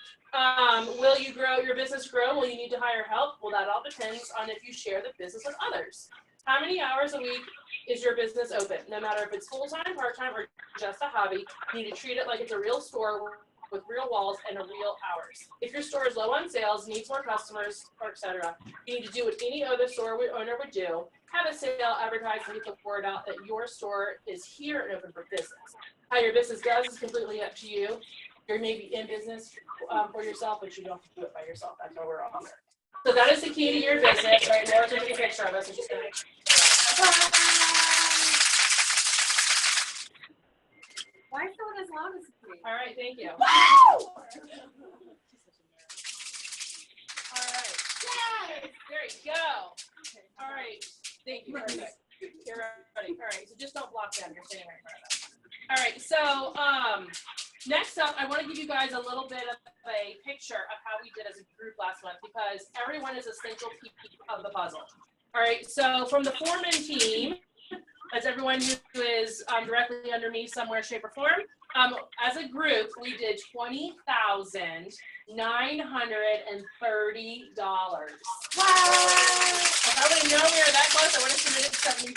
Will you grow, your business grow? Will you need to hire help? Well, that all depends on if you share the business with others. How many hours a week is your business open? No matter if it's full-time, part-time, or just a hobby, you need to treat it like it's a real store with real walls and real hours. If your store is low on sales, needs more customers, or etc., you need to do what any other store owner would do. Have a sale, advertise, and get the word out that your store is here and open for business. How your business does is completely up to you. You're maybe in business for yourself, but you don't have to do it by yourself. That's why we're all here. So that is the key to your business. Right, Laura's taking a picture of us. And she's gonna Why is someone as loud as me? All right, thank you. All right. There you go. All right. Thank you. Perfect. You're ready. All right. So just don't block them. You're standing right in front of them. All right. So next up, I want to give you guys a little bit of a picture of how we did as a group last month because everyone is a central piece of the puzzle. All right. So from the foreman team, as everyone who is directly under me somewhere, shape, or form, as a group, we did $20,930. Wow! If I would have known we were that close, I would have submitted $70.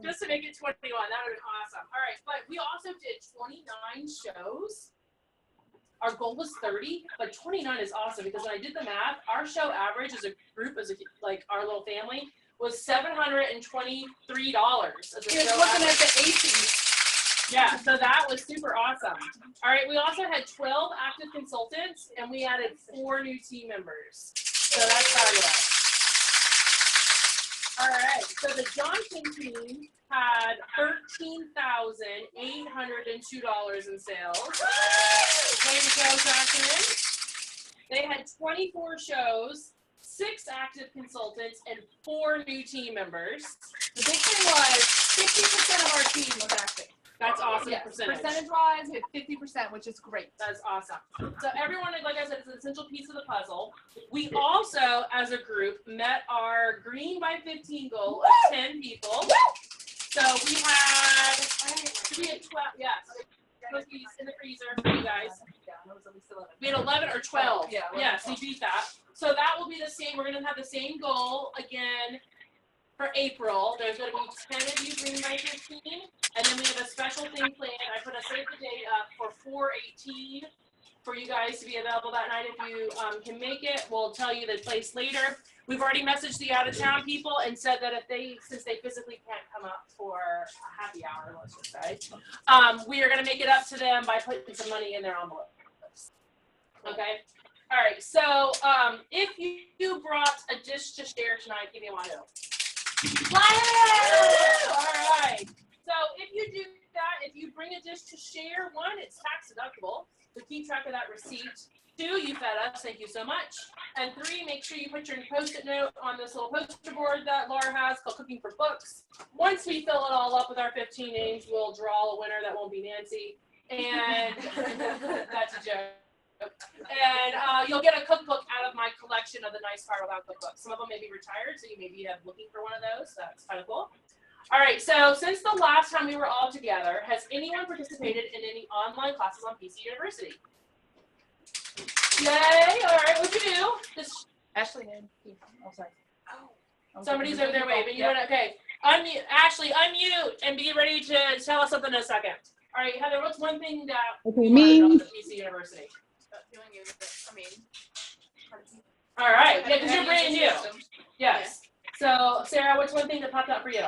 Just to make it 21, that would have been awesome. All right, but we also did 29 shows. Our goal was 30, but 29 is awesome because when I did the math, our show average as a group, like our little family, was $723. He was looking at the 80s. Yeah, so that was super awesome. All right, we also had 12 active consultants, and we added 4 new team members. So that's fabulous. All right, so the Johnson team had $13,802 in sales. Way to go, Johnson. They had 24 shows, 6 active consultants, and 4 new team members. The big thing was 50% of our team was active. That's awesome. Yes, percentage. Percentage-wise, we had 50%, which is great. That's awesome. So everyone, like I said, is an essential piece of the puzzle. We also, as a group, met our green by 15 goal of 10 people. So we had 12, yes. Supposed to be in the freezer for you guys. We had 11 or 12. Yeah, Yes, we beat that. So that will be the same. We're going to have the same goal again for April. There's going to be 10 of you green by 15. And then we have a special thing planned. I put a save the date up for 4/18 for you guys to be available that night. If you can make it, we'll tell you the place later. We've already messaged the out-of-town people and said that if they, since they physically can't come up for a happy hour, let's just say, we are going to make it up to them by putting some money in their envelopes. Okay? All right. So if you brought a dish to share tonight, give me one. All right. So if you do that, if you bring a dish to share, 1, it's tax deductible. So keep track of that receipt. 2, you fed us. Thank you so much. And 3, make sure you put your Post-it note on this little poster board that Laura has called Cooking for Books. Once we fill it all up with our 15 names, we'll draw a winner that won't be Nancy. And that's a joke. And you'll get a cookbook out of my collection of the Nice Spiral Bound cookbooks. Some of them may be retired, so you may be looking for one of those. That's kind of cool. All right, so since the last time we were all together, has anyone participated in any online classes on PC University? Yay! All right, what'd you do? Just Ashley did. Oh, sorry. somebody's over there waving. You want okay? Unmute, Ashley. Unmute and be ready to tell us something in a second. All right, Heather. What's one thing that Okay, you want to know me. about PC University? All right, yeah, because you're brand new. Yes. So, Sarah, what's one thing that popped up for you?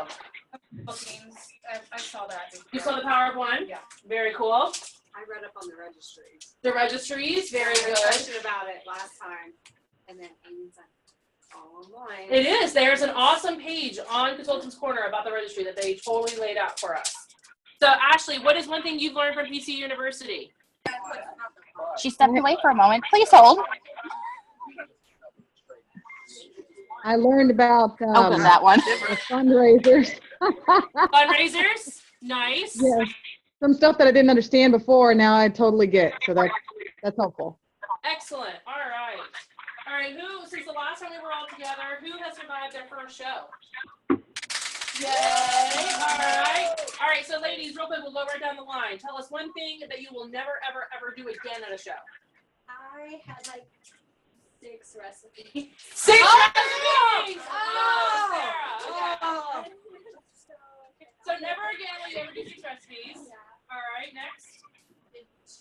Bookings. I saw that. You saw the power of one? Yeah. Very cool. I read up on the registries. The registries, very I had a good. question about it last time, and then Amy said, all online. It is. There's an awesome page on Consultants Corner about the registry that they totally laid out for us. So, Ashley, what is one thing you've learned from PC University? She stepped away for a moment. Please hold. I learned about Open that one. fundraisers. Fundraisers? Nice. Yes. Some stuff that I didn't understand before, now I totally get. So that's helpful. Excellent. All right. All right. Who, since the last time we were all together, who has survived their first show? Yay. All right. All right. So, ladies, real quick, we'll go right down the line. Tell us one thing that you will never, ever, ever do again at a show. I had like 6 recipes. 6 Oh! recipes! Oh! Sarah. Oh. Okay. So, never again will you ever do 6 recipes. All right. Next.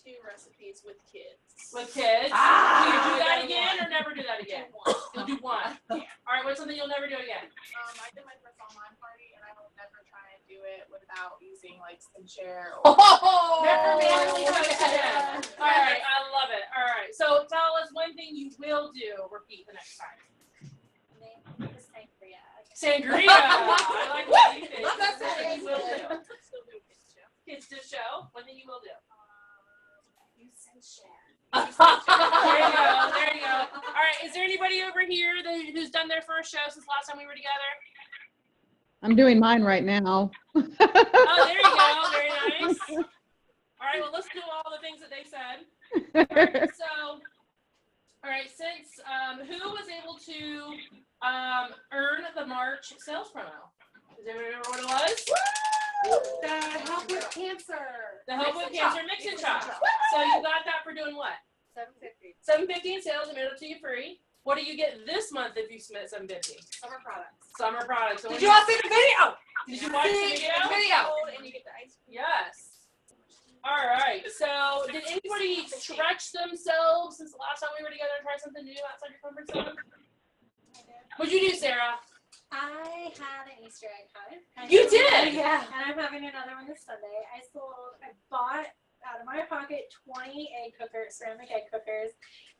how-to recipes with kids. With kids? Ah, Will you do that I again got or never do that again? You'll do one. All right, what's something you'll never do again? I did my first online party, and I will never try and do it without using like SkinShare. Never manually post again. All right, I love it. All right, so tell us one thing you will do. Repeat the next time. Sangria. I like what you think. Love that One thing you will do. Still do kids show. Kids to show. One thing you will do. Use SkinShare. There you go. There you go. All right. Is there anybody over here who's done their first show since last time we were together? I'm doing mine right now. Oh, there you go. Very nice. All right. Well, let's do all the things that they said. So, all right. Since who was able to earn the March sales promo? Does anybody remember what it was? The Help with Cancer. The Help with Cancer Mix and Chop. So you got that for doing what? $7.50. $7.50 in sales. I made it to you free. What do you get this month if you submit $7.50? Summer products. Summer products. So Did you all see the video? Did you watch the video? And you get the ice cream. Yes. All right. So did anybody stretch themselves since the last time we were together and try something new outside your comfort zone? What'd you do, Sarah? I had an Easter egg hunt. You did? Yeah. And I'm having another one this Sunday. I bought out of my pocket 20 ceramic egg cookers,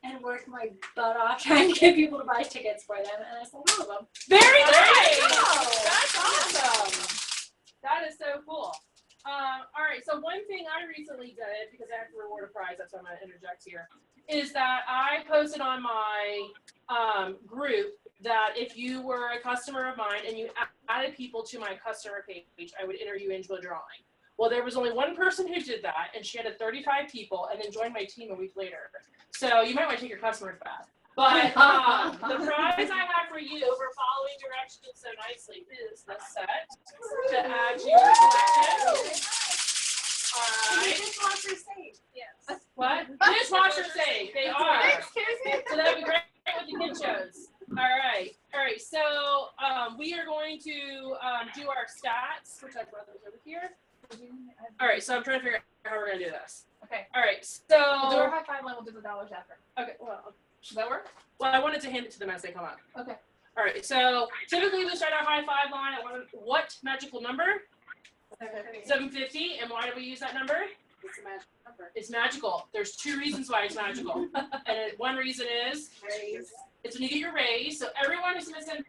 and worked my butt off trying to get people to buy tickets for them, and I sold all of them. Very nice. Wow. That's awesome. That is so cool. All right. So one thing I recently did, because I have to reward a prize, that's why I'm going to interject here, is that I posted on my group that if you were a customer of mine and you added people to my customer page, I would enter you into a drawing. Well, there was only one person who did that, and she added 35 people and then joined my team a week later. So you might want to take your customers back. But the prize I have for you for following directions so nicely is the set to add to your collection. All right. Dishwasher safe. Yes. What? Dishwasher safe. They are. So that would be great with the kid shows. All right. All right. So we are going to do our stats, which I brought those over here. All right. So I'm trying to figure out how we're going to do this. Okay. All right. We'll do our So, high five and we'll do the dollars after. okay. Well, Should that work? I wanted to hand it to them as they come up. Okay. All right. So typically we start our high five line at what magical number? 750. And why do we use that number? It's a magic number. It's magical. There's two reasons why it's magical. And one reason is it's when you get your raise. So everyone who submits in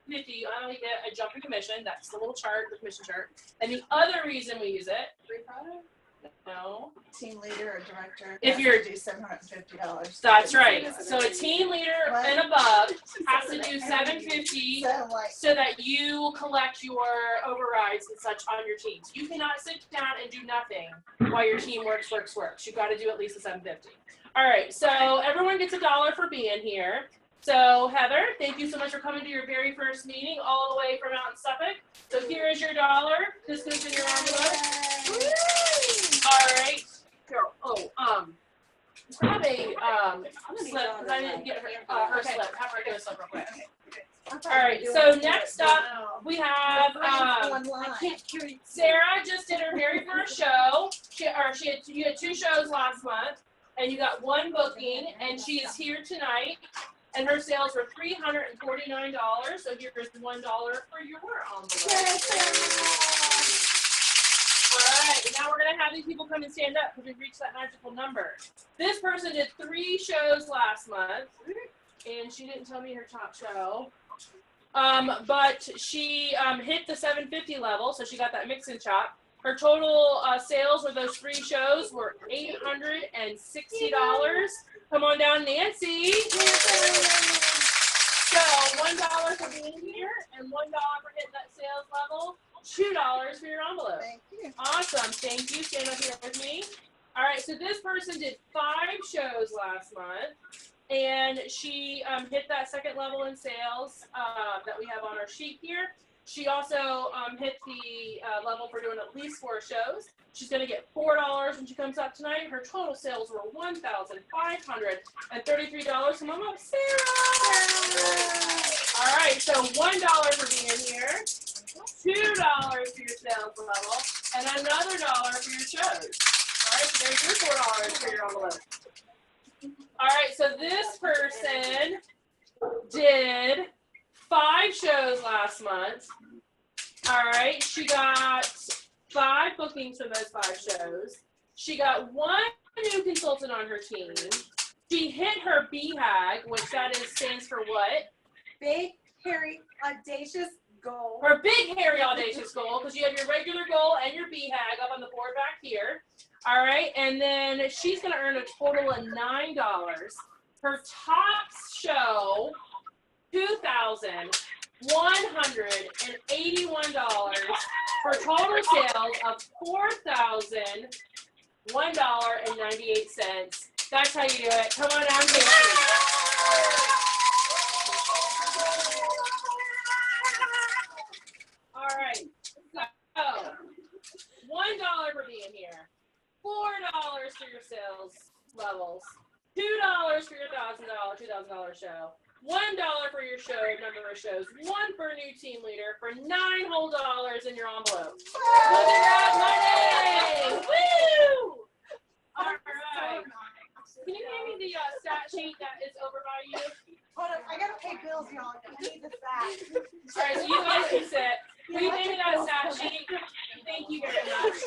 50, you only get a jump in commission. That's the little chart, the commission chart. And the other reason we use it, Free product? no, Team leader or director. If has you're- to do $750. that's right. So a team leader and above has to do 750 So like, so that you collect your overrides and such on your teams. You cannot sit down and do nothing while your team works. You've got to do at least a 750. All right, so everyone gets $1 for being here. So Heather, thank you so much for coming to your very first meeting all the way from out in Suffolk. So here is your $1. This goes in your envelope. All right. Grab a slip because I didn't get her slip. Have her get a slip real quick. All right. So next up, we have Sarah just did her very first show. You had 2 shows last month, and you got 1 booking, and she is here tonight. And her sales were $349. So here's $1 for your envelope. All right, now we're gonna have these people come and stand up because we've reached that magical number. This person did 3 shows last month, and she didn't tell me her top show. But she hit the 750 level, so she got that mix and chop. Her total sales with those 3 shows were $860. Come on down, Nancy. So $1 for being here, and $1 for hitting that sales level. $2 for your envelope. thank you. Awesome. Thank you. Stand up here with me. All right. So this person did 5 shows last month, and she hit that second level in sales that we have on our sheet here. She also hit the level for doing at least 4 shows. She's going to get $4 when she comes up tonight. Her total sales were $1,533. Come on up, Sarah. All right. So $1 for being here. $2 for your sales level, and another $1 for your shows. All right, so there's your $4 for your envelope. All right, so this person did 5 shows last month. All right, she got 5 bookings from those 5 shows. She got 1 new consultant on her team. She hit her BHAG, which stands for what? Big, hairy, audacious goal. Her big, hairy, audacious goal, because you have your regular goal and your BHAG up on the board back here. All right, and then she's going to earn a total of $9. Her top show, $2,181 for total sales of $4,001.98. That's how you do it. Come on down, Casey. All right. So, $1 for being here. $4 for your sales levels. $2 for your $2,000 show. $1 for your show number of shows. 1 for a new team leader for $9 whole in your envelope. Look at that money! Woo! All right. Can you hand me the stat sheet that is over by you? Hold on, I gotta pay bills, y'all. I need this back. All right, so you guys can sit. We made it out stat sheet. Thank you very much.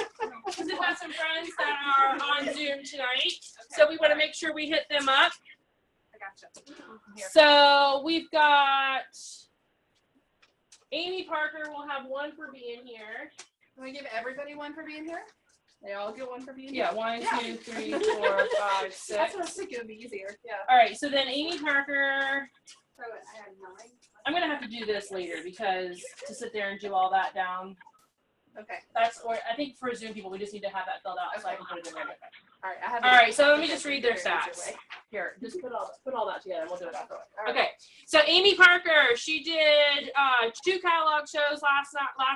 Because we've got some friends that are on Zoom tonight, so we want to make sure we hit them up. I gotcha. So we've got Amy Parker will have 1 for being here. Can we give everybody 1 for being here? They all get 1 for being Yeah, here? 1, Yeah. 2, 3, 4, 5, 6. That's what I was thinking would be easier. Yeah. All right, so then Amy Parker, So I had 9. I'm gonna have to do this later because to sit there and do all that down, Okay. or I think for Zoom people, we just need to have that filled out so I can put it in there. All right. I have. All right, so let me just read their stats. Here, just put all that together and we'll do it after. Okay, so Amy Parker, she did 2 catalog shows last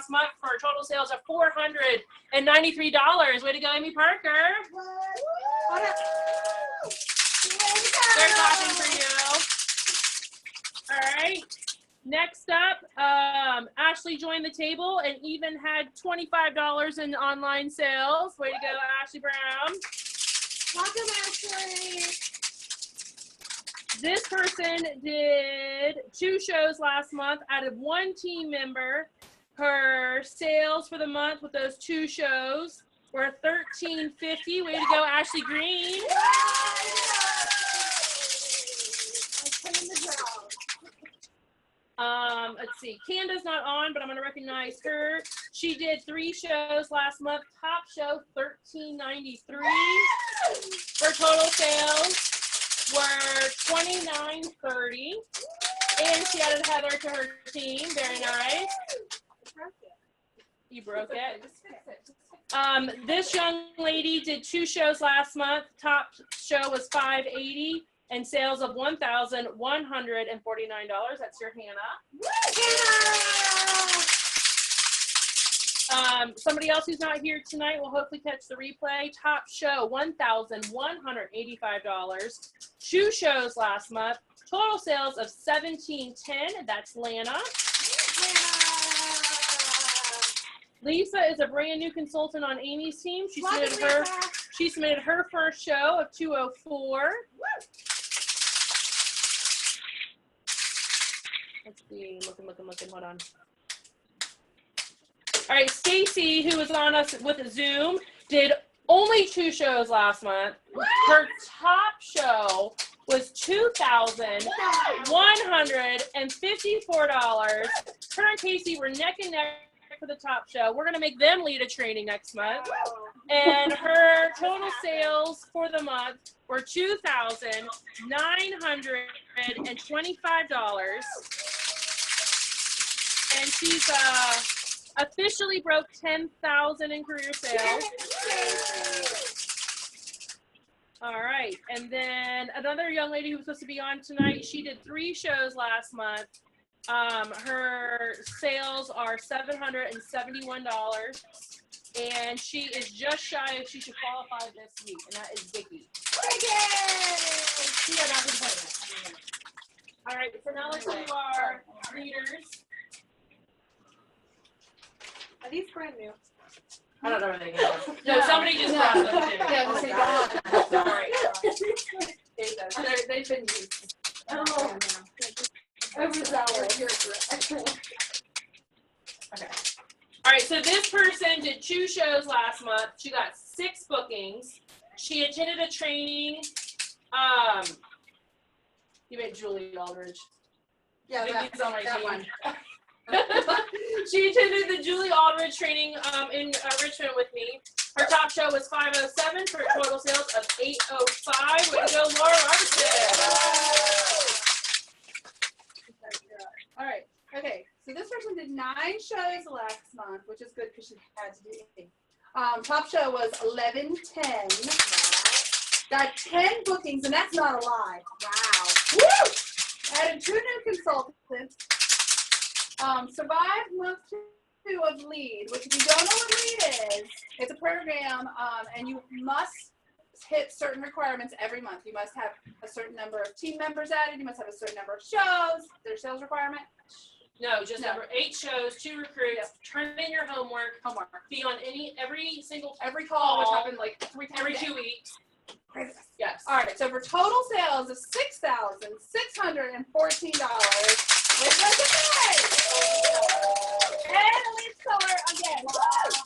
month for total sales of $493. Way to go, Amy Parker. They're clapping for you. All right. Next up, Ashley joined the table and even had $25 in online sales. Way to go, Ashley Brown. Welcome, Ashley. This person did 2 shows last month out of 1 team member. Her sales for the month with those 2 shows were $13.50. Way to go, Ashley Green. Let's see. Canda's not on, but I'm going to recognize her. She did 3 shows last month. Top show $13.93. Her total sales were $29.30. And she added Heather to her team. Very nice. You broke it. This young lady did 2 shows last month. Top show was $580 and sales of $1,149. That's your Hannah. Somebody else who's not here tonight will hopefully catch the replay. Top show $1,185. 2 shows last month. Total sales of $1,710. That's Lana. Lisa is a brand new consultant on Amy's team. She submitted her first show of 204. Let's see. Looking. Hold on. All right, Stacy, who was on us with Zoom, did only 2 shows last month. Her top show was $2,154. Her and Casey were neck and neck for the top show. We're going to make them lead a training next month. And her total sales for the month were $2,925. And she's officially broke 10,000 in career sales. All right, and then another young lady who was supposed to be on tonight, she did 3 shows last month. Her sales are $771, and she is just shy of she should qualify this week, and that is Vicky. She had not been pregnant. All right, so now let's do our leaders. Are these brand new? I don't know where they came from. No, somebody just brought them too. Yeah, Oh, see, God. Sorry. they've been used. Oh, overzealous. Okay. All right, so this person did 2 shows last month. She got 6 bookings. She attended a training. You meant Julie Aldridge. Yeah, Vicky's on my that team. one. She attended the Julie Aldridge training in Richmond with me. Her top show was 507 for total sales of 805. Way to go, Laura Robertson. All right. Okay. So this person did 9 shows last month, which is good because she had to do 8. Top show was 1110. Got 10 bookings, and that's not a lie. Wow. Woo! Added 2 new consultants. Survived month 2 of LEAD, which if you don't know what LEAD is, it's a program, and you must hit certain requirements every month. You must have a certain number of team members added. You must have a certain number of shows. Their sales requirement. No, just number 8 shows, 2 recruits. Turn in your homework. Be on every call, which happened like 3 times every a day. 2 weeks. Yes. All right. So for total sales of $6,614. With resume. And Elite Color again.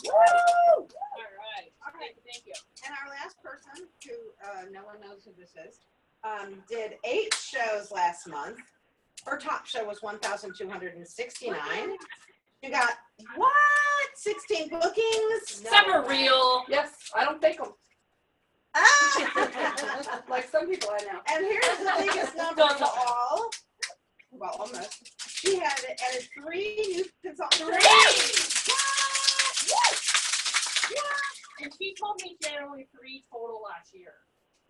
Woo! All right. Thank you. And our last person, who no one knows who this is, did 8 shows last month. Her top show was 1,269. You got what? 16 bookings? Some are real. Yes, I don't fake them. Ah! Like some people I know. And here's the biggest number of all. Well, almost. She had added 3 new consultants. And she told me she had only 3 total last year.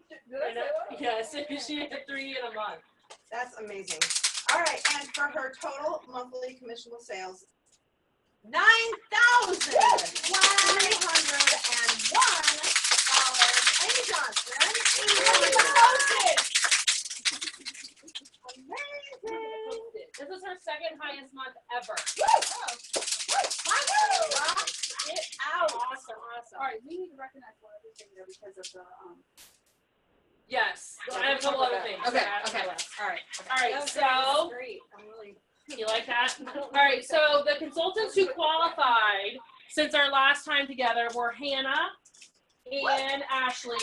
Did I say that? Yes, she had 3 in a month. That's amazing. All right, and for her total monthly commissionable sales, $9,301. Amy Johnson. Amazing. This is her 2nd highest month ever. Get out. Awesome. All right, we need to recognize one other thing there because of the Yes. I have a couple other things. Okay. All right. So Great. I'm really. you like that? All right. So the consultants who qualified since our last time together were Hannah and Ashley.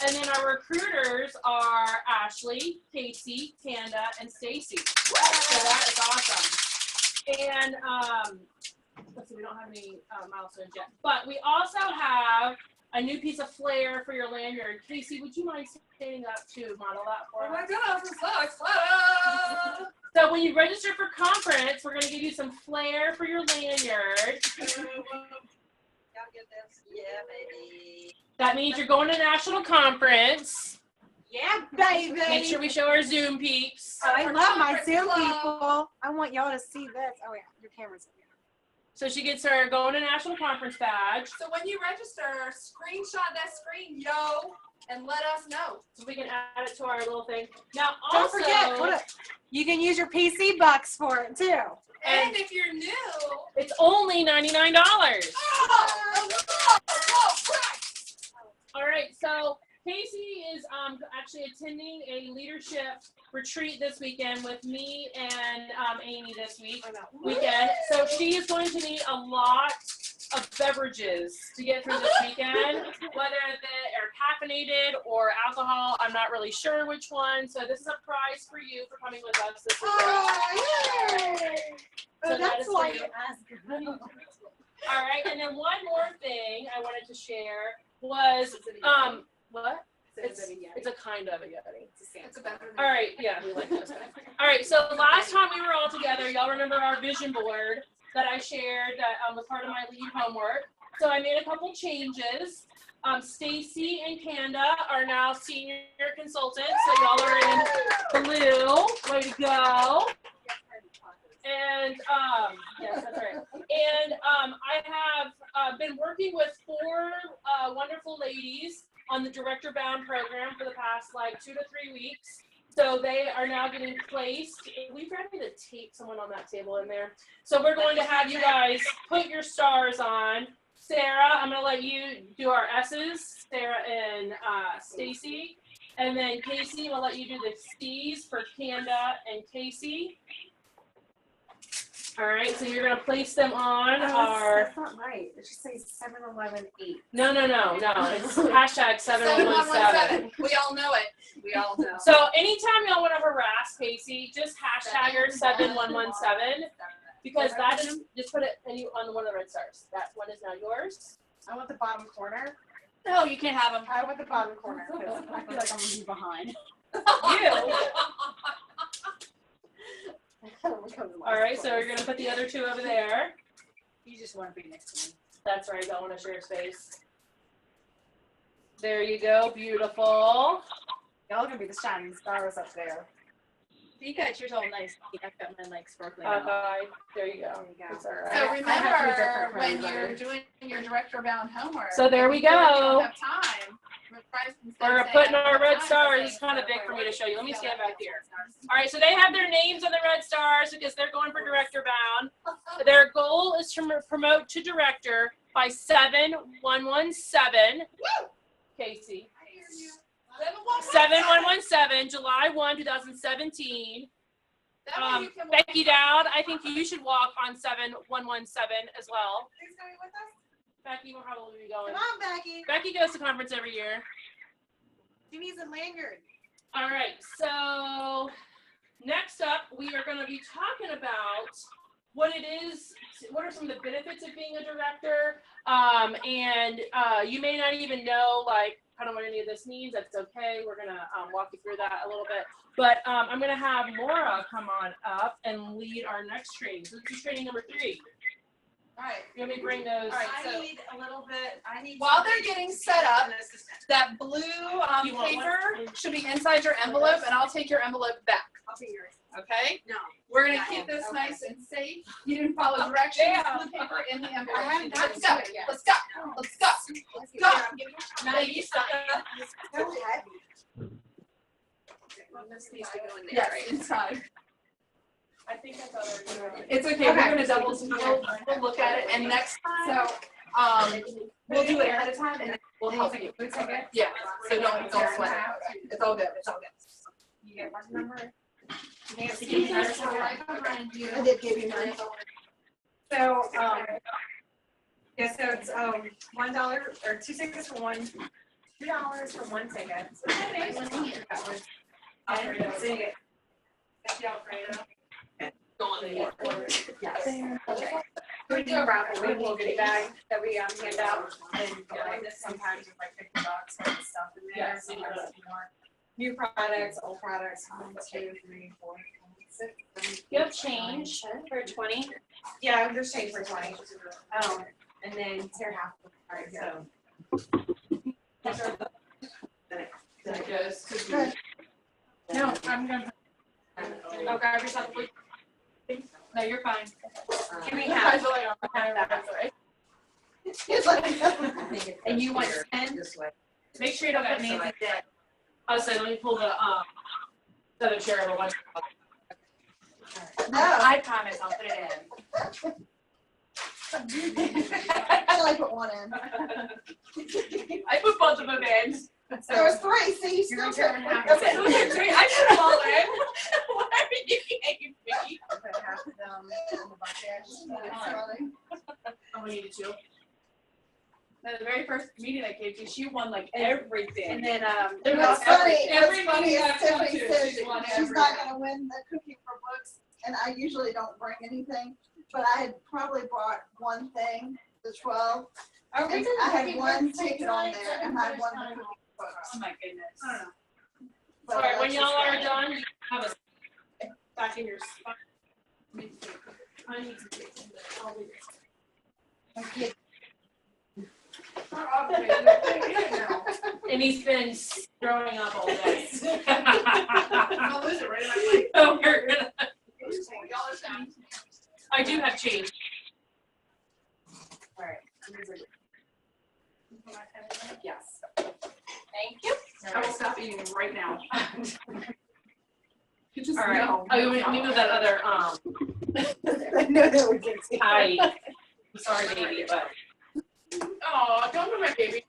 And then our recruiters are Ashley, Casey, Tanda, and Stacy. So that is awesome. And let's see, we don't have any milestones yet. But we also have a new piece of flair for your lanyard. Casey, would you mind standing up to model that for us? Oh my gosh, I'm so excited! So when you register for conference, we're going to give you some flair for your lanyard. Gotta get this. Yeah, baby. That means you're going to national conference. Yeah, baby. Make sure we show our Zoom peeps. I love my Conference Zoom club. people. I want y'all to see this. Oh, yeah, your camera's in here. So she gets her going to national conference badge. So when you register, screenshot that screen, yo, and let us know. So we can add it to our little thing. Now Don't also, forget, you can use your PC bucks for it too. And if you're new, it's only $99. All right, so Casey is actually attending a leadership retreat this weekend with me and Amy this weekend. So she is going to need a lot of beverages to get through this weekend, whether they are caffeinated or alcohol. I'm not really sure which one. So this is a prize for you for coming with us this weekend. So that is for you. All right, and then one more thing I wanted to share was what? It's a kind of a Yeti. it's a better. All right, yeah, we like this. All right, so last time we were all together, y'all remember our vision board that I shared that was part of my lead homework. So I made a couple changes. Stacy and Panda are now senior consultants, so y'all are in blue. Way to go. And yes, that's right. And I have been working with 4 wonderful ladies on the Director Bound program for the past like 2 to 3 weeks. So they are now getting placed. We've got to tape someone on that table in there. So we're going to have you guys put your stars on Sarah, I'm gonna let you do our S's, Sarah and Stacy. And then Casey, we'll let you do the C's for Kanda and Casey. All right, so you're gonna place them on our. That's not right. It should say 7-11-8. No. It's hashtag 7117. We all know it. We all know. So anytime y'all want to harass Casey, just hashtag her 7117 because that is just put it on one of the red stars. That one is now yours. I want the bottom corner. No, you can't have them. I want the bottom corner because I feel like I'm gonna be behind. You. All right, so we're gonna put the other two over there. You just want to be next to me. That's right. Don't want to share space. There you go. Beautiful. Y'all are gonna be the shining stars up there. You got yours all nice. I've got mine like sparkling. There you go. It's all right. So I have two remember different when crayons you're there. doing your director bound homework. So there we if you feel like you go. don't have time. We're putting our red stars. It's kind of big for me to show you. Let me stand back here. All right, so they have their names on the red stars because they're going for director bound. Their goal is to promote to director by 7117. Casey. 7117, July 1, 2017. Becky Dowd, I think you should walk on 7117 as well. Who's going with us? Becky, how will we be going? Come on, Becky. Becky goes to conference every year. She needs a lanyard. All right, so next up, we are going to be talking about what it is, what are some of the benefits of being a director, and you may not even know, like, kind of what any of this means. That's okay. We're going to walk you through that a little bit. But I'm going to have Maura come on up and lead our next training. So this is training number 3. All right. You want me to bring those? All right, I so need a little bit. I need. while they're getting set up, an assistant. that blue You want paper should be inside your envelope, and I'll take your envelope back. I'll be yours. Okay? No. We're gonna Yeah, keep this okay. nice and safe. You didn't follow directions. Yeah. Blue paper in the envelope. I haven't gotten Let's go. to it yet. Let's go. Let's go. Go. Now you stop. So heavy. This needs to go in there, right inside. I think that's already. It's okay. We're gonna double. We'll look at it, and next time, we'll do it ahead of time, and then we'll help you. Yeah. So don't sweat it. It's all good. It's all good. You get my number? Nancy, give me yours. Right behind you. I did give you mine. So, yeah, so it's, $1 or 2 tickets for one, $2 for one ticket. And so you get, yes. Okay. We do a raffle, we will get a bag that we hand out, and like this sometimes with like $50 worth of stuff in there, Yes. sometimes more. New products, old products, 1, 2, 3, 4, 5, 6, 7. You have change. For 20? Yeah, there's change for 20. And then tear half. All right, so. That goes to No, I'm gonna. Oh, grab yourself. No, you're fine. Can we have and you want 10? Make sure you don't get Nancy dead. I was saying, let me pull the other chair over one. No. I promise, I'll put it in. I only put one in. I put both of them in. There was 3, see, you You're still returning took. half of it. I put them all in. Whatever you gave me. I put half of them in the bucket. It's funny. I'm gonna need you. The very first meeting I came to, she won like everything. And then, It was funny, as Tiffany said, she's won she's not gonna win the Cooking for Books, and I usually don't bring anything, but I had probably brought one thing, the 12. Are we And doing I had Cooking one Books ticket tonight? on there, and I won the Cooking Oh Books. my goodness. I don't know. But Sorry, when that's y'all just are funny. done, you have a back in your spot. I need to take some. I'll leave it. And he's been throwing up all day. I'll lose it right in my mic. Oh, we're gonna. Y'all are sound. I do have change. all right. Yes. Thank you. I will stop eating right now. You just All right. know. Oh, let me move that other I knew that would get to you. I'm sorry, baby, but Oh, don't do my baby.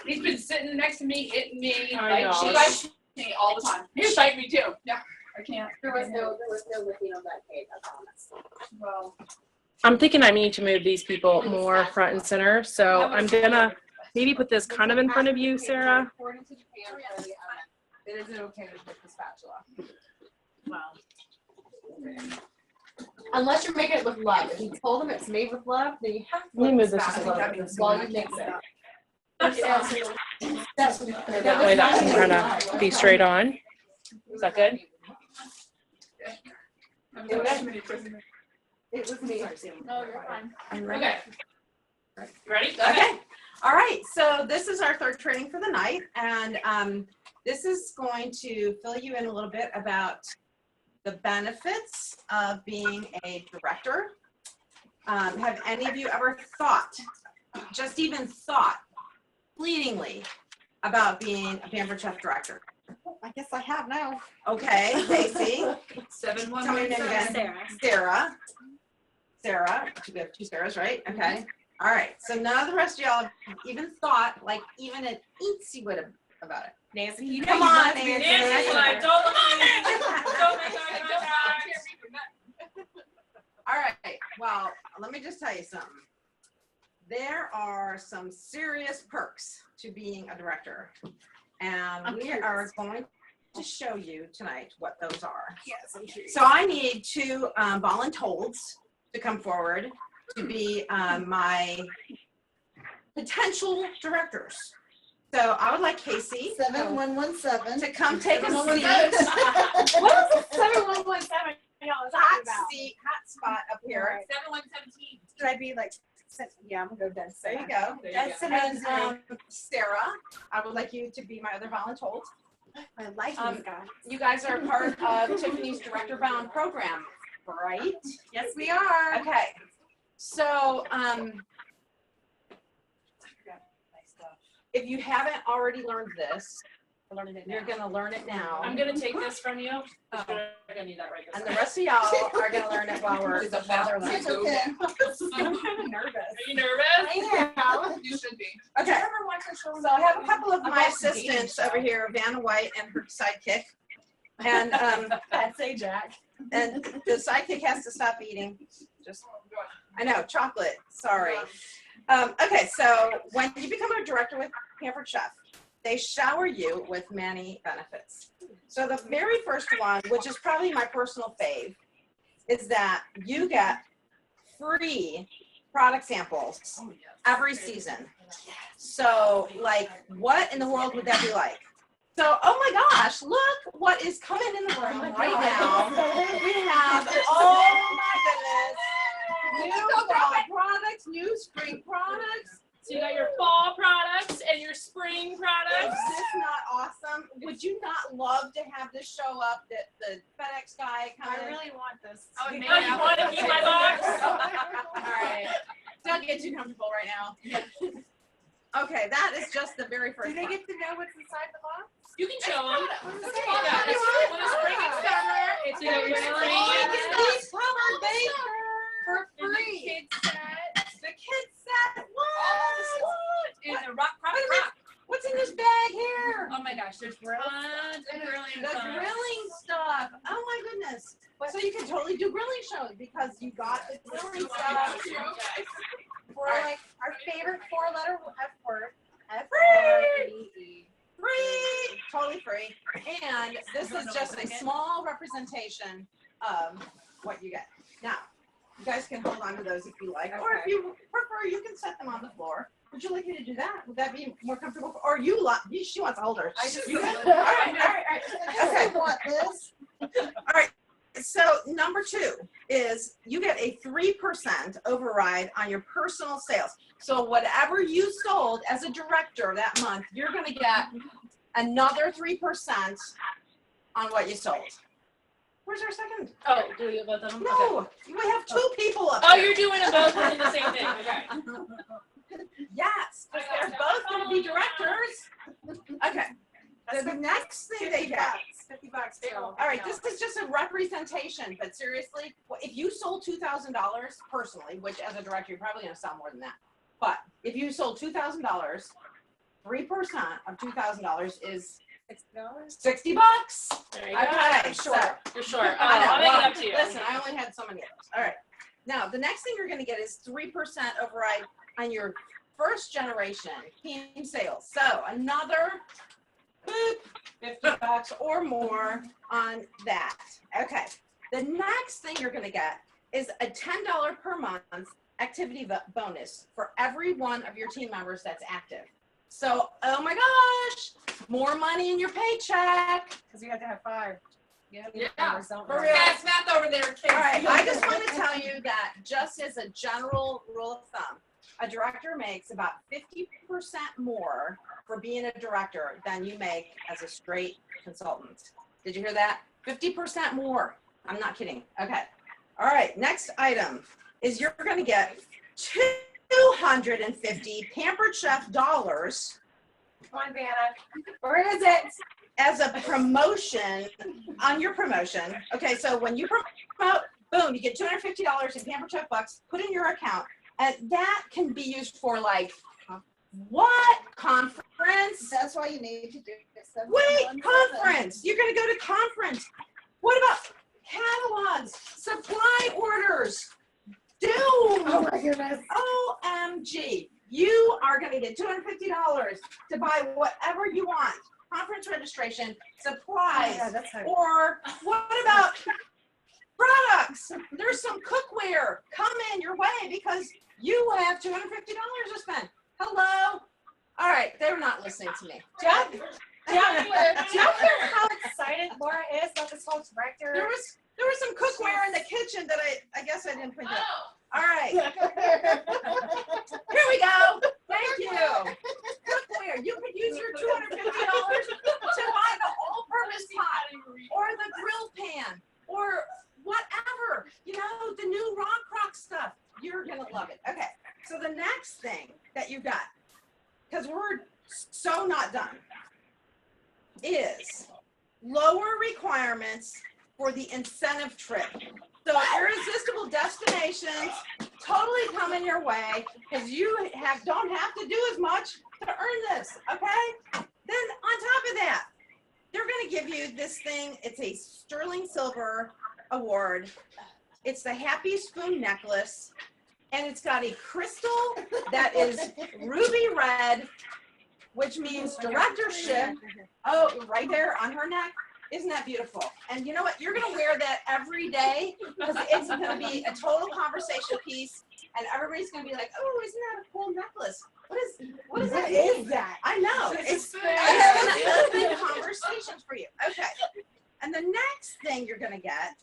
He's been sitting next to me, hitting me. I know. She bites me all the time. He bite me too. Yeah, I can't. There was no licking on that cake, I promise. Well, I'm thinking I need to move these people more front and center. So I'm gonna maybe put this kind of in front of you, Sarah. According to Japan, it isn't okay to pick the spatula. Unless you're making it with love. If you told them it's made with love, then you have to Let me move the this just a spatula little bit. while you mix it. That way that can kind of be straight on. Is that good? It was me. No, you're fine. Okay. Ready? Okay. All right. So this is our third training for the night, and this is going to fill you in a little bit about the benefits of being a director. Have any of you ever thought, just even thought, fleetingly, about being a Pampered Chef director? I guess I have now. Okay, Stacy. Tell me your name 711. again. Sarah. Sarah. We have two Sarahs, right? Okay. All right. So none of the rest of y'all have even thought, like even an eensy bit about it. Nancy, you know Come you on, must be a Nancy. director. Like, don't look at me. Don't make eye contact. All right. Well, let me just tell you something. There are some serious perks to being a director, and we are going to show you tonight what those are. Yes, I'm sure. So I need two voluntold to come forward to be my potential directors. So I would like Casey 7117. to come take a seat. What is 7117 y'all Hot talking about? seat, hot spot up here. 7117. Should I be like, yeah, I'm gonna go dead There you center. go. That's And Sarah, I would like you to be my other voluntold. I like Um, these guys. You guys are part of Tiffany's Director Bound program, right? Yes, we are. Okay. So, if you haven't already learned this, you're gonna learn it now. I'm gonna take this from you. You're gonna need that right this And second. the rest of y'all are gonna learn it while we're It's a learning. It's okay. I'm kind of nervous. Are you nervous? You should be. Okay. So I have a couple of my assistants over here, Vanna White and her sidekick. And I'd say Jack. and the sidekick has to stop eating. Just I know, chocolate. Sorry. Okay, so when you become a director with Pampered Chef, they shower you with many benefits. So the very first one, which is probably my personal fave, is that you get free product samples every season. So, like, what in the world would that be like? So, oh my gosh, look what is coming in the room right now. We have, oh my goodness, new fall products, new spring products. So you got your fall products and your spring Is products. this not awesome? Would you not love to have this show up, that the FedEx guy I kind of? really want this. I would make Oh, it you out want to with keep my box? All right. Don't get too comfortable right now. Okay, that is just the very first Do they one. get to know what's inside the box? You can show them. Okay. Yeah, it's for the spring and summer. It's in your spring. These color bakers for And the free. kids set. The kids set. What? And the rock. Wait a minute. What's in this bag here? Oh my gosh, there's tons of grilling The stuff. grilling stuff. Oh my goodness. So you can totally do grilling shows because you got the grilling stuff. For like our favorite four-letter F word. Free. Free. Totally free. And this is just a small representation of what you get. Now, you guys can hold on to those if you like, or if you prefer, you can set them on the floor. Would you like me to do that? Would that be more comfortable? Or she wants to hold her. I just- You good? All right. Okay. I want this. All right. So number 2 is you get a 3% override on your personal sales. So whatever you sold as a director that month, you're going to get another 3% on what you sold. Where's our second? Oh, do we have both of them? Okay. No, we have 2 people up Oh, there. you're doing them both doing the same thing. Okay. Yes, because they're both going to be directors. Okay. The next thing they get. $50 still. All right, this is just a representation, but seriously, if you sold $2,000 personally, which as a director, you're probably going to sell more than that. But if you sold $2,000, 3% of $2,000 is $60. There you Okay, go. I'm So, sure. you're sure. I know. I'll make Well, it up to you. Listen, I only had so many of those. All right. Now, the next thing you're going to get is 3% override on your first generation team sales. So another boop, $50 or more on that. Okay. The next thing you're going to get is a $10 per month activity bonus for every one of your team members that's active. So, oh my gosh, more money in your paycheck. Because you have to have 5. Yeah, Don't for real. Fast math over there, kids. All right, I just want to tell you that just as a general rule of thumb, a director makes about 50% more for being a director than you make as a straight consultant. Did you hear that? 50% more. I'm not kidding. Okay. All right, next item is you're going to get 250 Pampered Chef dollars. Come on, Vanna. Where is it? As a promotion on your promotion. Okay, so when you promote, boom, you get $250 in Pampered Chef bucks put in your account. And that can be used for like, what? Conference? That's why you need to do this. Wait, conference. You're going to go to conference. What about catalogs, supply orders? Doom. Oh my goodness. OMG. You are going to get $250 to buy whatever you want. Conference registration, supplies, or what about products? There's some cookware coming your way because you have $250 to spend. Hello? All right, they're not listening to me. Do you hear how excited Laura is about this whole director? There was some cookware in the kitchen that I guess I didn't put down. All right. Here we go. Thank you. Cookware. You could use your $250 to buy the all-purpose pot or the grill pan or whatever. You know, the new Rock Crock stuff. You're going to love it. Okay. So the next thing that you got, because we're so not done, is lower requirements for the incentive trip. So irresistible destinations totally coming your way because you don't have to do as much to earn this, okay? Then on top of that, they're going to give you this thing. It's a sterling silver award. It's the Happy Spoon necklace, and it's got a crystal that is ruby red, which means directorship. Oh, right there on her neck. Isn't that beautiful? And you know what? You're going to wear that every day because it's going to be a total conversation piece, and everybody's going to be like, "Oh, isn't that a cool necklace? What is that? I know. It's going to open conversations for you. Okay. And the next thing you're going to get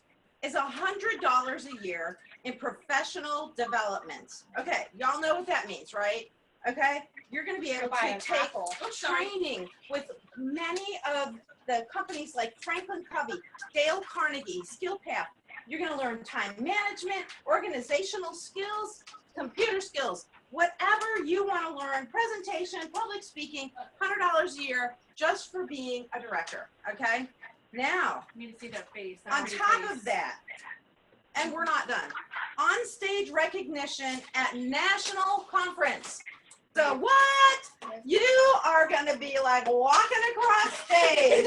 is $100 a year in professional development. Okay, y'all know what that means, right? Okay, you're going to be able to take training with many of the companies like Franklin Covey, Dale Carnegie, SkillPath. You're going to learn time management, organizational skills, computer skills, whatever you want to learn, presentation, public speaking, $100 a year just for being a director, okay? Now, I need to see that face. on top of that, and we're not done, on stage recognition at national conference. So what? You are going to be like walking across stage.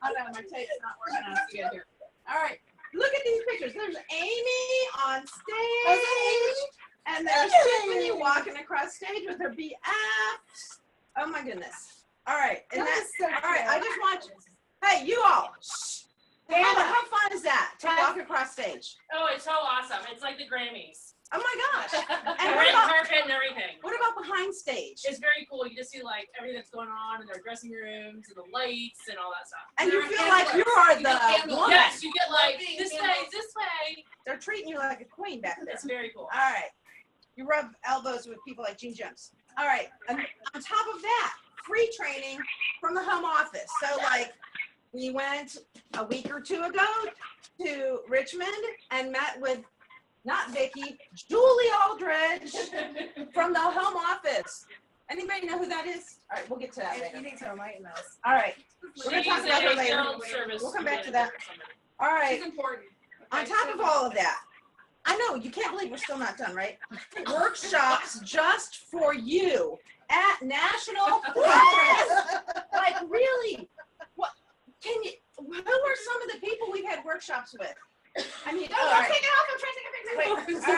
Oh no, my tape's not working out so good here. All right, look at these pictures. There's Amy on stage, and there's Tiffany walking across stage with her BFs. Oh my goodness. All right, and that's all right. I just want you. Hey, you all. Shh. How fun is that to walk across stage? Oh, it's so awesome. It's like the Grammys. Oh my gosh. And red carpet and everything. What about behind stage? It's very cool. You just see like everything that's going on in their dressing rooms and the lights and all that stuff. And you feel like you are the woman. Yes, you get like this way. They're treating you like a queen back there. It's very cool. All right. You rub elbows with people like Gene Jones. All right. And on top of that, free training from the home office. So like we went a week or two ago to Richmond and met with not Vicky, Julie Aldridge from the home office. Anybody know who that is? All right, we'll get to that later. You need to enlighten us. All right, we're going to talk about her later. We'll come back to that. All right, It's important. on top of all of that, I know, you can't believe we're still not done, right? Workshops just for you at National Press. Like, really? What, who are some of the people we've had workshops with? I mean, No, all don't right. take it off. I'm trying to take a picture.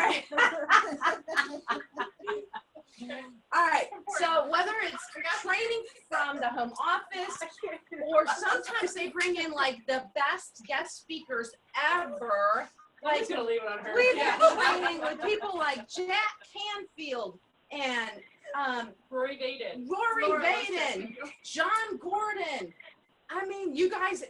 Wait, all right, so whether it's training from the home office, or sometimes they bring in like the best guest speakers ever. I'm just gonna leave it on her. We've been training with people like Jack Canfield and Rory Vaden. Rory Vaden, John Gordon. I mean, you guys,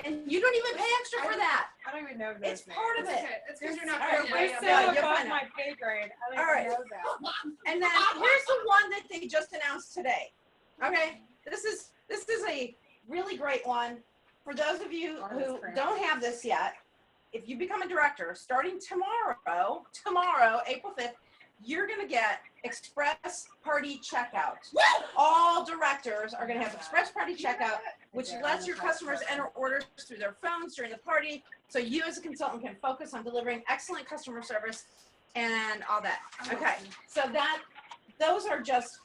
and you don't even pay extra for that. I don't even know It's those part of It's it. okay. It's because you're not All right, very we're good. so- Yeah, you'll above find my pay grade. I don't All right. even know that. And then here's the one that they just announced today. Okay, this is a really great one for those of you who don't have this yet. If you become a director, starting tomorrow, April 5th, you're gonna get Express Party Checkout. All directors are gonna have Express Party Checkout, which lets your customers enter orders through their phones during the party, so you as a consultant can focus on delivering excellent customer service and all that. Okay, so those are just,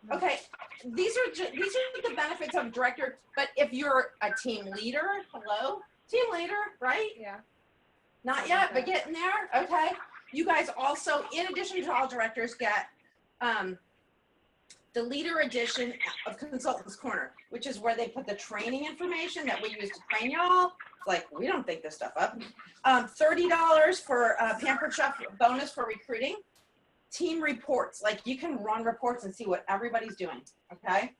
okay, these are the benefits of a director, but if you're a team leader, team leader, right? Yeah. Not yet, but getting there, okay? You guys also, in addition to all directors, get the leader edition of Consultants Corner, which is where they put the training information that we use to train y'all. Like, we don't think this stuff up. $30 for Pampered Chef bonus for recruiting. Team reports, like you can run reports and see what everybody's doing, okay?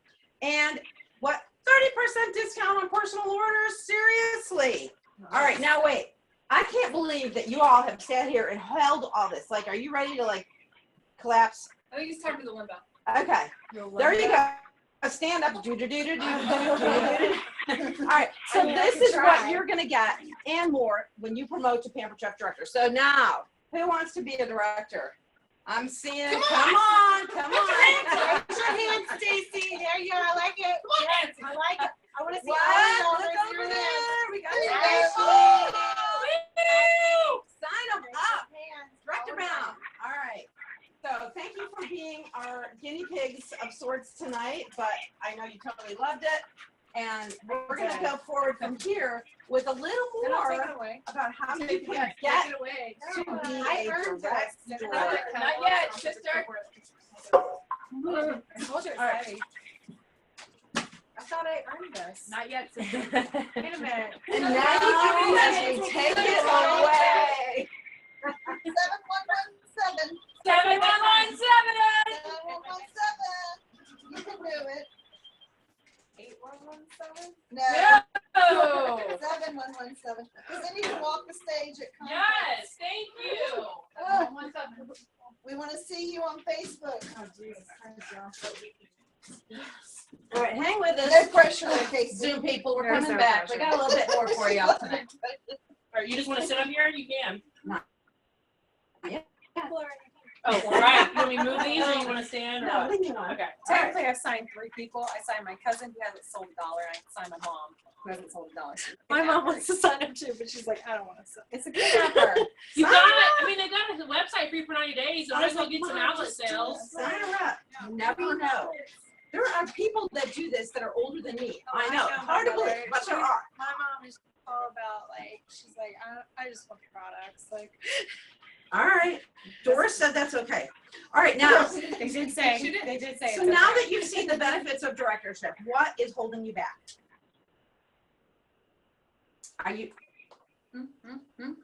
And what, 30% discount on personal orders? Seriously? All right, now wait. I can't believe that you all have sat here and held all this. Like, are you ready to like collapse? I think it's time for the limbo. Okay, there you go. Stand up. All right, so this is what you're gonna get and more when you promote to Pampered Chef Director. So now, who wants to be a director? I'm seeing, come on. Raise your hand, Stacy. There you go. I like it. Yes, I like it. I want to see all What? the Look over numbers. there. We got it. Yes. Sign them up. Director Brown. All right. So thank you for being our guinea pigs of sorts tonight, but I know you totally loved it. And we're going to go forward from here with a little more about how you can get Take it away. to be I a earned director. Not yet, sister. Right. I thought I earned this. Not yet, sister. Wait a minute. And now as we take it away. 7117. 7117. 7117. You can do it. 8117? No. No. 7117. Does anyone walk the stage at conference? Yes, thank you. Oh, we want to see you on Facebook. Oh, Jesus. All right, hang with us. No pressure on Casey. Zoom people, we're There's coming no back. pressure. We got a little bit more for y'all tonight. Or you just want to sit up here? You can. People are Oh, all right. You want me to move these or you want to stand? Or No, what? leave me alone. Okay. Technically, I've signed 3 people. I signed my cousin who hasn't sold $1. I signed my mom who hasn't sold $1. My mom wants to sign up too, but she's like, I don't want to sign. It's a good offer. You got it. I mean, they got the website free for 90 days. So might as well get some outlet sales. Sign her up. You never know. There are people that do this that are older than me. Oh, I know. Hard to believe, but there are. My mom is all about like, she's like, I just want products. Like, All right. Doris said that's okay. All right, now, they did say, they did say. so now that you've seen the benefits of directorship, what is holding you back?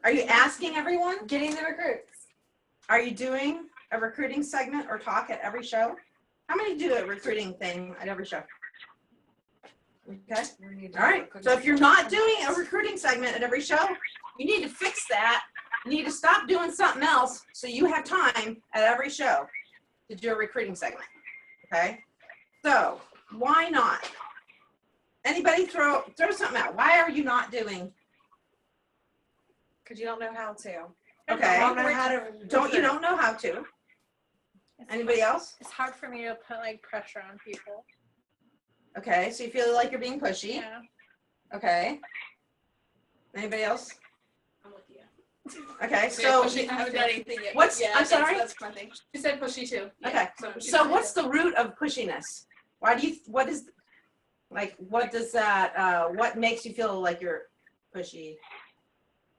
Are you asking everyone? Getting the recruits. Are you doing a recruiting segment or talk at every show? How many do a recruiting thing at every show? Okay. All right. So if you're not doing a recruiting segment at every show, you need to fix that. You need to stop doing something else so you have time at every show to do a recruiting segment. Okay. So why not? Anybody throw something out. Why are you not doing? Because you don't know how to. Okay. I don't know how to. Don't know how to. Anybody else? It's hard for me to put like pressure on people. Okay. So you feel like you're being pushy. Yeah. Okay. Anybody else? I'm with you. Okay, So so she, I haven't done anything yet. What's- Yeah, I'm sorry? That's my thing. She said pushy too. Yeah, Okay. pushy So too. what's the root of pushiness? What does that, what makes you feel like you're pushy?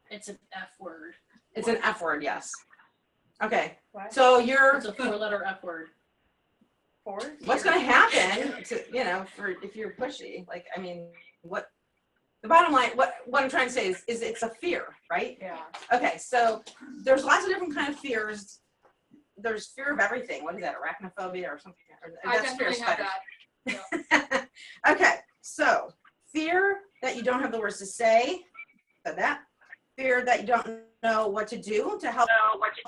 It's an F word. It's an F word, yes. Okay, What? so you're, It's a 4-letter F word. what's gonna happen to, if you're pushy, like, I mean, the bottom line, what I'm trying to say is it's a fear, right? Yeah. Okay, so there's lots of different kind of fears. There's fear of everything. What is that, arachnophobia or something? I That's fear of definitely have spiders. that. Okay, so fear that you don't have the words to say, said that. Fear that you don't know what to do to help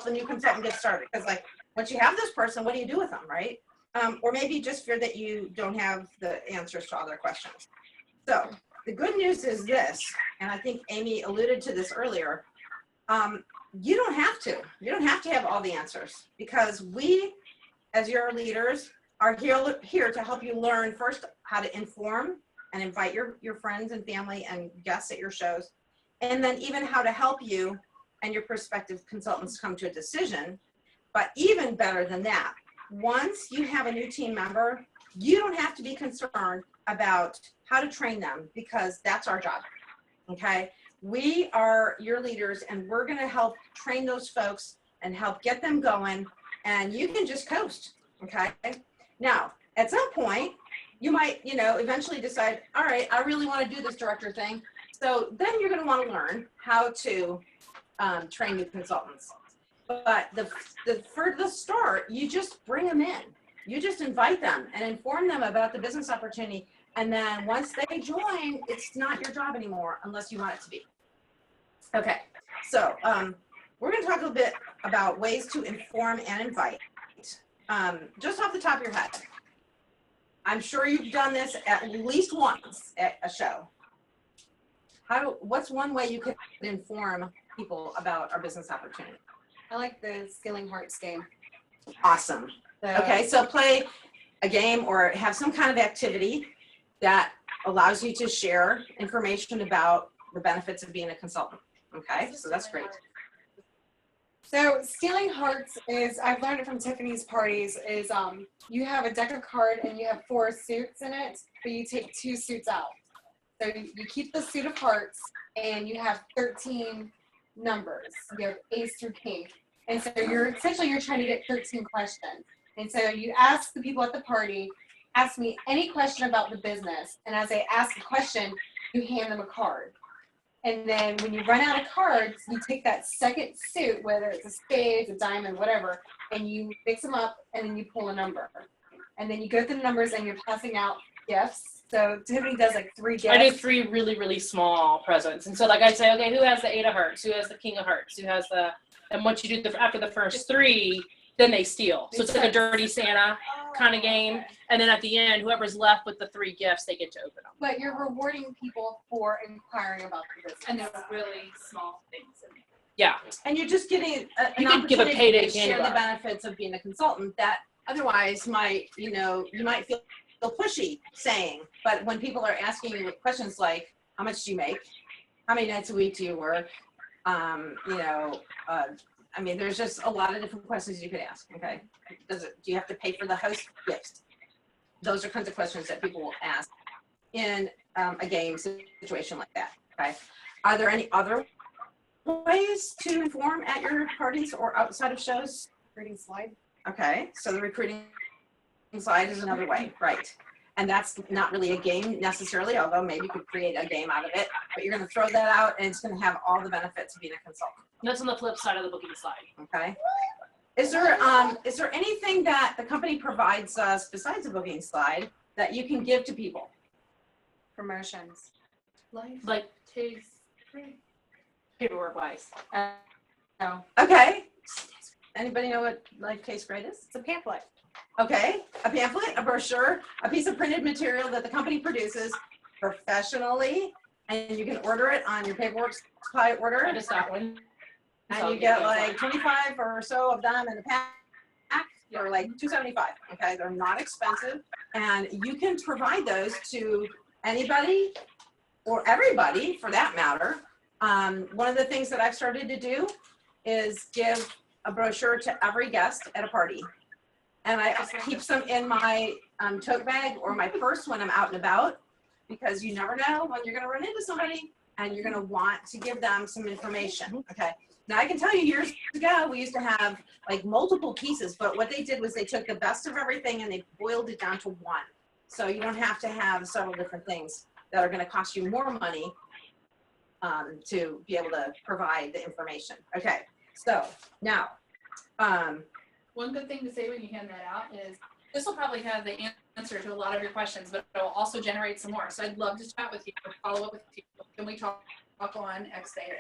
the new consultant get started. Because like, once you have this person, what do you do with them, right? Or maybe just fear that you don't have the answers to all their questions. So the good news is this, and I think Amy alluded to this earlier, you don't have to. You don't have to have all the answers, because we, as your leaders, are here to help you learn first how to inform and invite your friends and family and guests at your shows, and then even how to help you and your prospective consultants come to a decision. But even better than that, once you have a new team member, you don't have to be concerned about how to train them, because that's our job, okay? We are your leaders, and we're gonna help train those folks and help get them going, and you can just coast, okay? Now, at some point, you might, eventually decide, all right, I really wanna do this director thing. So then you're gonna wanna learn how to train new consultants. But for the start, you just bring them in. You just invite them and inform them about the business opportunity. And then once they join, it's not your job anymore unless you want it to be. Okay, so we're gonna talk a little bit about ways to inform and invite. Just off the top of your head, I'm sure you've done this at least once at a show. What's one way you could inform people about our business opportunity? I like the Stealing Hearts game. Awesome. Okay, so play a game or have some kind of activity that allows you to share information about the benefits of being a consultant. Okay, so that's great. So Stealing Hearts is, I've learned it from Tiffany's parties, is you have a deck of cards and you have 4 suits in it, but you take 2 suits out. So you keep the suit of hearts and you have 13 numbers. You have ace through king. And so you're trying to get 13 questions. And so you ask the people at the party, ask me any question about the business. And as they ask a question, you hand them a card. And then when you run out of cards, you take that second suit, whether it's a spade, a diamond, whatever, and you mix them up and then you pull a number. And then you go through the numbers and you're passing out gifts. So Tiffany does like 3 gifts. I do 3 really, really small presents. And so like I say, okay, who has the 8 of hearts? Who has the king of hearts? Who has and once you do after the first 3, then they steal. So it's like a dirty Santa kind of game. And then at the end, whoever's left with the 3 gifts, they get to open them. But you're rewarding people for inquiring about the business. And they're really small things. Yeah. And you're just getting an You could give a opportunity payday to candy share the bar. benefits of being a consultant that otherwise might, you might feel pushy saying. But when people are asking you questions like, how much do you make? How many nights a week do you work? I mean, there's just a lot of different questions you could ask, okay? Do you have to pay for the host gifts? Those are kinds of questions that people will ask in a game situation like that, okay? Are there any other ways to inform at your parties or outside of shows? Recruiting slide. Okay, so the recruiting slide is another way, right? And that's not really a game necessarily, although maybe you could create a game out of it, but you're gonna throw that out and it's gonna have all the benefits of being a consultant. That's on the flip side of the booking slide. Okay. Is there anything that the company provides us besides a booking slide that you can give to people? Promotions. Like paperwork wise. No. Okay. Anybody know what Life Case Grade is? It's a pamphlet. Okay, a pamphlet, a brochure, a piece of printed material that the company produces professionally, and you can order it on your paperwork supply order. I just got one. And you get like 25 or so of them in a pack for like $2.75. Okay, they're not expensive, and you can provide those to anybody or everybody, for that matter, One of the things that I've started to do is give a brochure to every guest at a party. And I keep them in my tote bag or my purse when I'm out and about, because you never know when you're going to run into somebody and you're going to want to give them some information. Okay. Now I can tell you, years ago, we used to have like multiple pieces, but what they did was they took the best of everything and they boiled it down to one. So you don't have to have several different things that are going to cost you more money to be able to provide the information. Okay. So now, one good thing to say when you hand that out is this will probably have the answer to a lot of your questions, but it will also generate some more. So I'd love to chat with you, follow up with you. Can we talk on X day?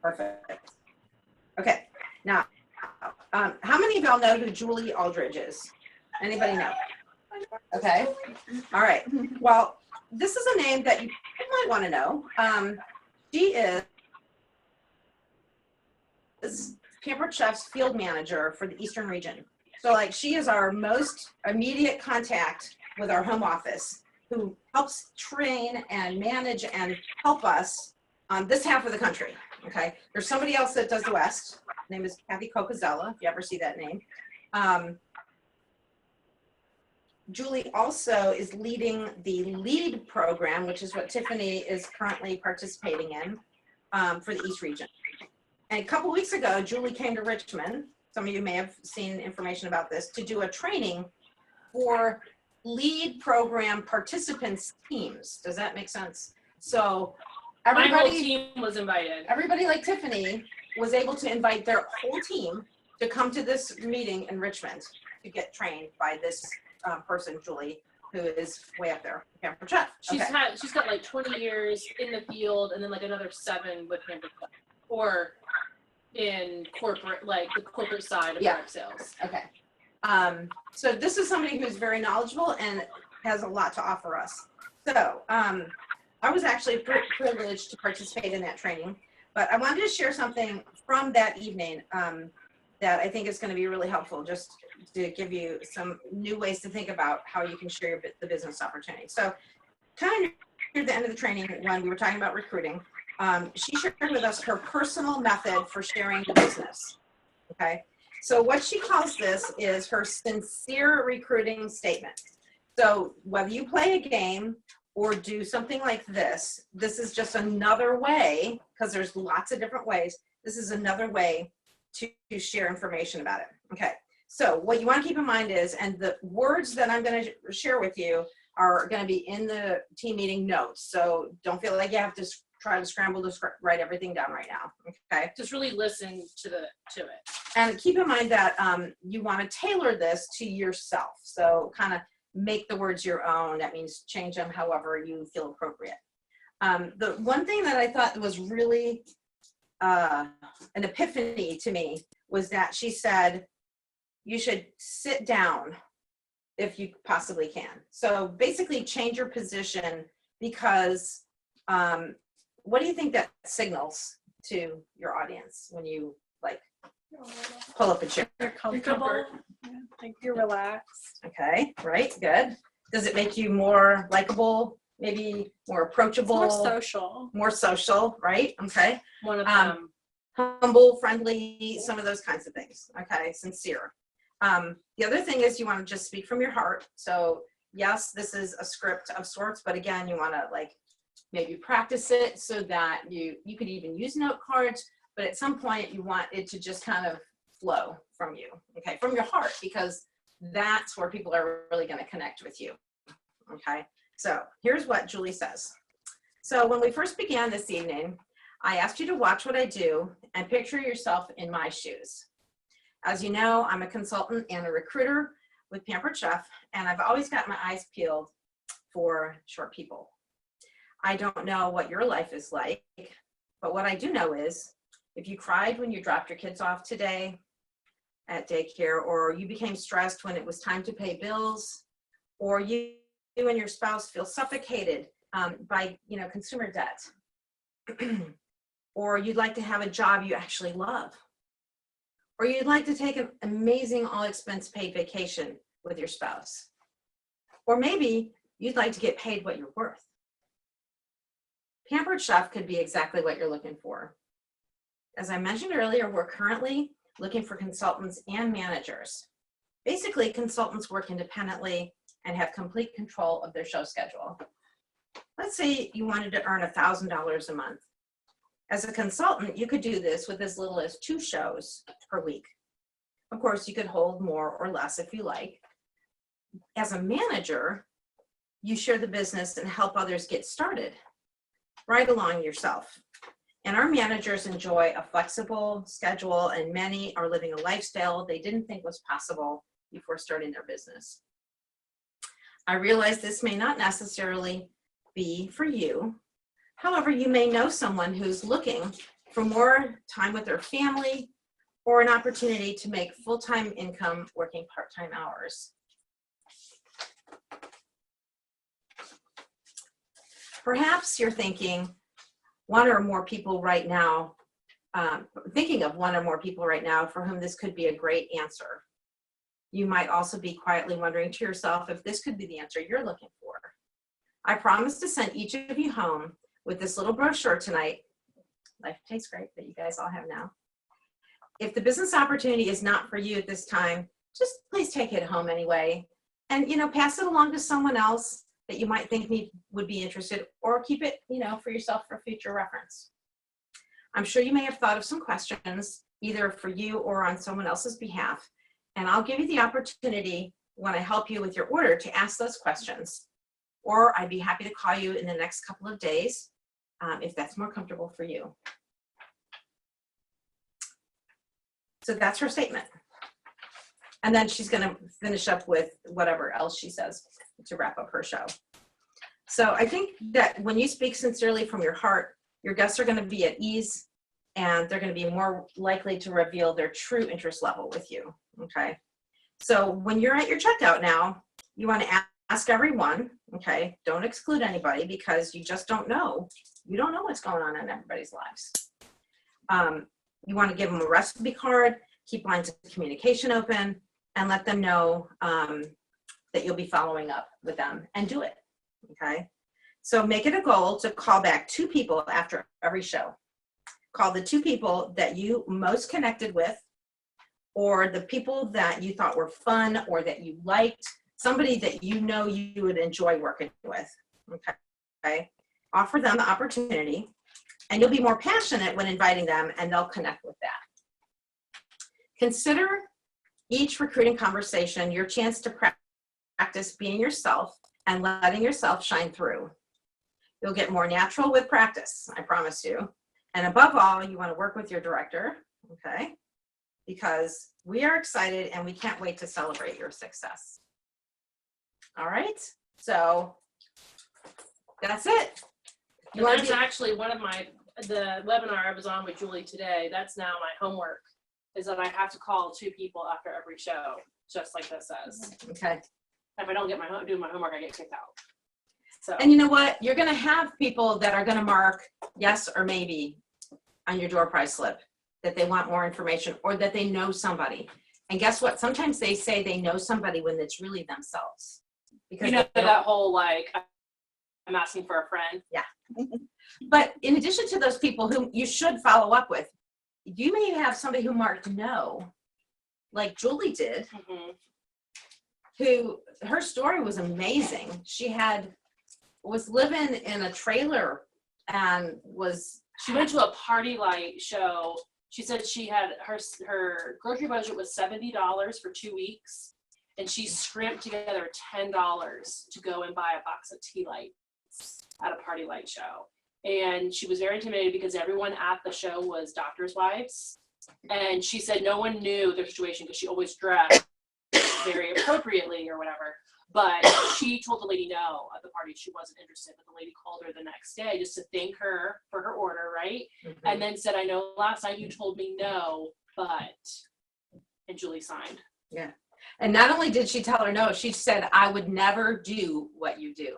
perfect. Okay. Now, how many of y'all know who Julie Aldridge is? Anybody know? Okay. All right. Well, this is a name that you might want to know. She is Pampered Chef's field manager for the Eastern region. So like she is our most immediate contact with our home office, who helps train and manage and help us on this half of the country. Okay. There's somebody else that does the West. Her name is Kathy Cocazella, if you ever see that name. Julie also is leading the LEAD program, which is what Tiffany is currently participating in for the East region. And a couple weeks ago, Julie came to Richmond. Some of you may have seen information about this, to do a training for LEAD program participants teams. Does that make sense? So My whole everybody, team was invited. everybody like Tiffany was able to invite their whole team to come to this meeting in Richmond to get trained by this person, Julie, who is way up there, Pampered Chef. She's got like 20 years in the field and then like another 7 with Pampered Chef, or in corporate, like the corporate side of direct sales. Okay. So this is somebody who's very knowledgeable and has a lot to offer us. So I was actually privileged to participate in that training, but I wanted to share something from that evening that I think is going to be really helpful, just to give you some new ways to think about how you can share the business opportunity. So kind of near the end of the training, when we were talking about recruiting, she shared with us her personal method for sharing the business. Okay. So what she calls this is her sincere recruiting statement. So whether you play a game or do something like this, this is just another way, because there's lots of different ways. This is another way to share information about it. Okay. So what you want to keep in mind is, and the words that I'm going to share with you are going to be in the team meeting notes. So don't feel like you have to try to scramble to write everything down right now. Okay. Just really listen to it. And keep in mind that you want to tailor this to yourself. So kind of make the words your own. That means change them however you feel appropriate. The one thing that I thought was really an epiphany to me was that she said, you should sit down if you possibly can. So basically change your position, because what do you think that signals to your audience when you like pull up a chair? You're comfortable. Yeah, like you're relaxed. Okay, right, good. Does it make you more likable, maybe more approachable? It's more social. More social, right? Okay. One of them. Humble, friendly, some of those kinds of things. Okay, sincere. The other thing is you want to just speak from your heart. So yes, this is a script of sorts, but again, you want to like maybe practice it so that you could even use note cards, but at some point you want it to just kind of flow from you, okay, from your heart, because that's where people are really going to connect with you. Okay, so here's what Julie says. So when we first began this evening, I asked you to watch what I do and picture yourself in my shoes. As you know, I'm a consultant and a recruiter with Pampered Chef, and I've always got my eyes peeled for short people. I don't know what your life is like, but what I do know is if you cried when you dropped your kids off today at daycare, or you became stressed when it was time to pay bills, or you and your spouse feel suffocated by consumer debt, or you'd like to have a job you actually love, or you'd like to take an amazing all-expense paid vacation with your spouse, or maybe you'd like to get paid what you're worth. Pampered Chef could be exactly what you're looking for. As I mentioned earlier, we're currently looking for consultants and managers. Basically, consultants work independently and have complete control of their show schedule. Let's say you wanted to earn $1,000 a month. As a consultant, you could do this with as little as 2 shows per week. Of course, you could hold more or less if you like. As a manager, you share the business and help others get started right along yourself. And our managers enjoy a flexible schedule, and many are living a lifestyle they didn't think was possible before starting their business. I realize this may not necessarily be for you. However, you may know someone who's looking for more time with their family or an opportunity to make full-time income working part-time hours. Perhaps you're thinking one or more people right now, thinking of one or more people right now for whom this could be a great answer. You might also be quietly wondering to yourself if this could be the answer you're looking for. I promise to send each of you home with this little brochure tonight. Life Tastes Great that you guys all have now. If the business opportunity is not for you at this time, just please take it home anyway. And, pass it along to someone else that you might think would be interested, or keep it, for yourself for future reference. I'm sure you may have thought of some questions, either for you or on someone else's behalf. And I'll give you the opportunity when I help you with your order to ask those questions. Or I'd be happy to call you in the next couple of days if that's more comfortable for you. So that's her statement. And then she's going to finish up with whatever else she says to wrap up her show. So I think that when you speak sincerely from your heart, your guests are going to be at ease, and they're going to be more likely to reveal their true interest level with you. Okay. So when you're at your checkout now, you want to ask everyone, okay, don't exclude anybody, because you just don't know. You don't know what's going on in everybody's lives. You want to give them a recipe card, keep lines of communication open, and let them know that you'll be following up with them, and do it, okay? So make it a goal to call back 2 people after every show. Call the 2 people that you most connected with, or the people that you thought were fun or that you liked, somebody that you would enjoy working with, okay? Offer them the opportunity, and you'll be more passionate when inviting them, and they'll connect with that. Consider each recruiting conversation your chance to practice being yourself and letting yourself shine through. You'll get more natural with practice, I promise you. And above all, you want to work with your director, okay? Because we are excited and we can't wait to celebrate your success. All right, so that's it. And that's actually one of the webinar I was on with Julie today. That's now my homework, is that I have to call 2 people after every show, just like this says. Okay. If I don't do my homework, I get kicked out. So. And you know what? You're going to have people that are going to mark yes or maybe on your door prize slip, that they want more information, or that they know somebody. And guess what? Sometimes they say they know somebody when it's really themselves. Because that whole, like, I'm asking for a friend. Yeah. But in addition to those people whom you should follow up with, you may have somebody who marked no, like Julie did, who, her story was amazing. She was living in a trailer and she went to a Party Light show. She said she had her grocery budget was $70 for 2 weeks, and she scrimped together $10 to go and buy a box of tea lights at a Party Light show. And she was very intimidated because everyone at the show was doctors' wives. And she said no one knew their situation because she always dressed very appropriately or whatever. But she told the lady no at the party. She wasn't interested. But the lady called her the next day just to thank her for her order, right? Mm-hmm. And then said, I know last night you told me no, but, and Julie signed. Yeah. And not only did she tell her no, she said, I would never do what you do.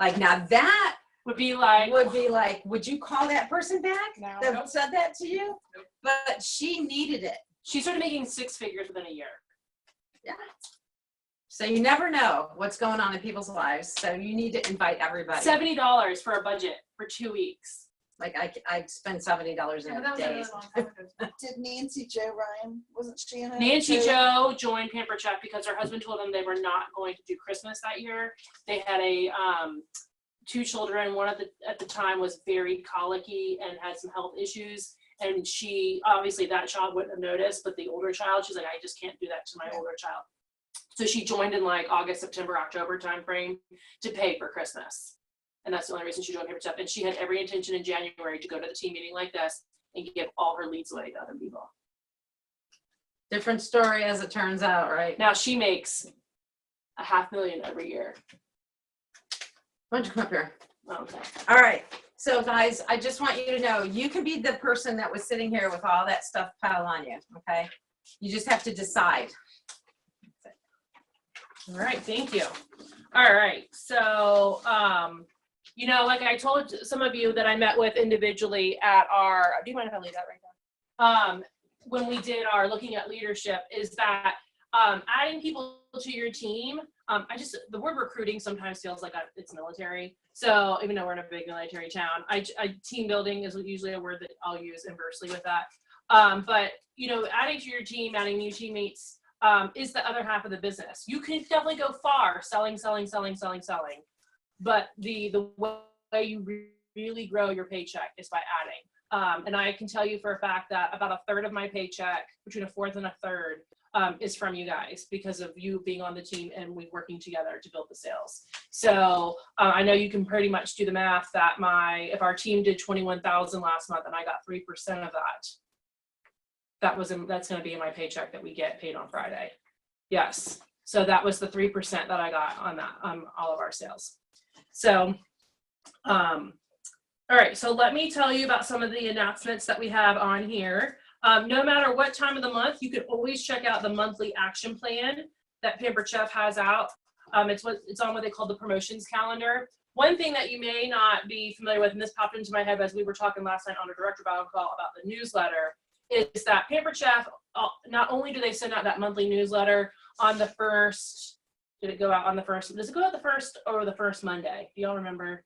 Like, now that would be like, would you call that person back that said that to you? Nope. But she needed it. She started making 6 figures within a year. Yeah. So you never know what's going on in people's lives. So you need to invite everybody. $70 for a budget for 2 weeks. Like I spend $70 in Yeah, a that was a day. really long time ago. Did Nancy Jo Ryan, wasn't she in it? Nancy too? Joe joined Pamper Check because her husband told them they were not going to do Christmas that year. They had a 2 children. One at the time was very colicky and had some health issues. And she, obviously that child wouldn't have noticed, but the older child, she's like, I just can't do that to my older child. So she joined in like August, September, October timeframe to pay for Christmas. And that's the only reason she joined Pamper Check. And she had every intention in January to go to the team meeting like this and give all her leads away to other people. Different story as it turns out, right? Now she makes $500,000 every year. Why don't you come up here? Okay. All right. So guys, I just want you to know, you can be the person that was sitting here with all that stuff piled on you, okay? You just have to decide. All right, thank you. All right, so, you know, like I told some of you that I met with individually at our, do you mind if I leave that right there? When we did our looking at leadership, is that adding people to your team, the word recruiting sometimes feels like it's military. So even though we're in a big military town, team building is usually a word that I'll use inversely with that. But, you know, adding to your team, adding new teammates is the other half of the business. You can definitely go far selling. But the way you really grow your paycheck is by adding. And I can tell you for a fact that about a third of my paycheck, between a fourth and a third, is from you guys because of you being on the team and we working together to build the sales. So I know you can pretty much do the math that if our team did 21,000 last month and I got 3% of that, that's going to be in my paycheck that we get paid on Friday. Yes. So that was the 3% that I got on that, all of our sales. So, all right. So let me tell you about some of the announcements that we have on here. No matter what time of the month, you can always check out the monthly action plan that Pampered Chef has out. It's on what they call the promotions calendar. One thing that you may not be familiar with, and this popped into my head as we were talking last night on a director battle call about the newsletter, is that Pampered Chef, not only do they send out that monthly newsletter on the first, does it go out the first or the first Monday? Do y'all remember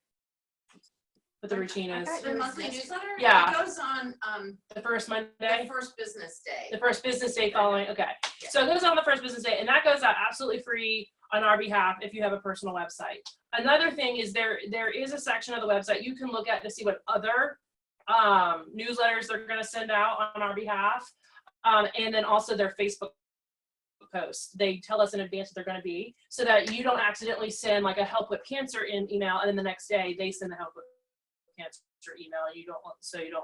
what the routine is? The monthly newsletter? Yeah. It goes on The first Monday? the first business day. The first business day following, okay. So it goes on the first business day, and that goes out absolutely free on our behalf if you have a personal website. Another thing is there is a section of the website you can look at to see what other newsletters they're going to send out on our behalf, and then also their Facebook posts. They tell us in advance what they're going to be so that you don't accidentally send like a help with cancer in email, and then the next day they send the help with cancer email, and you don't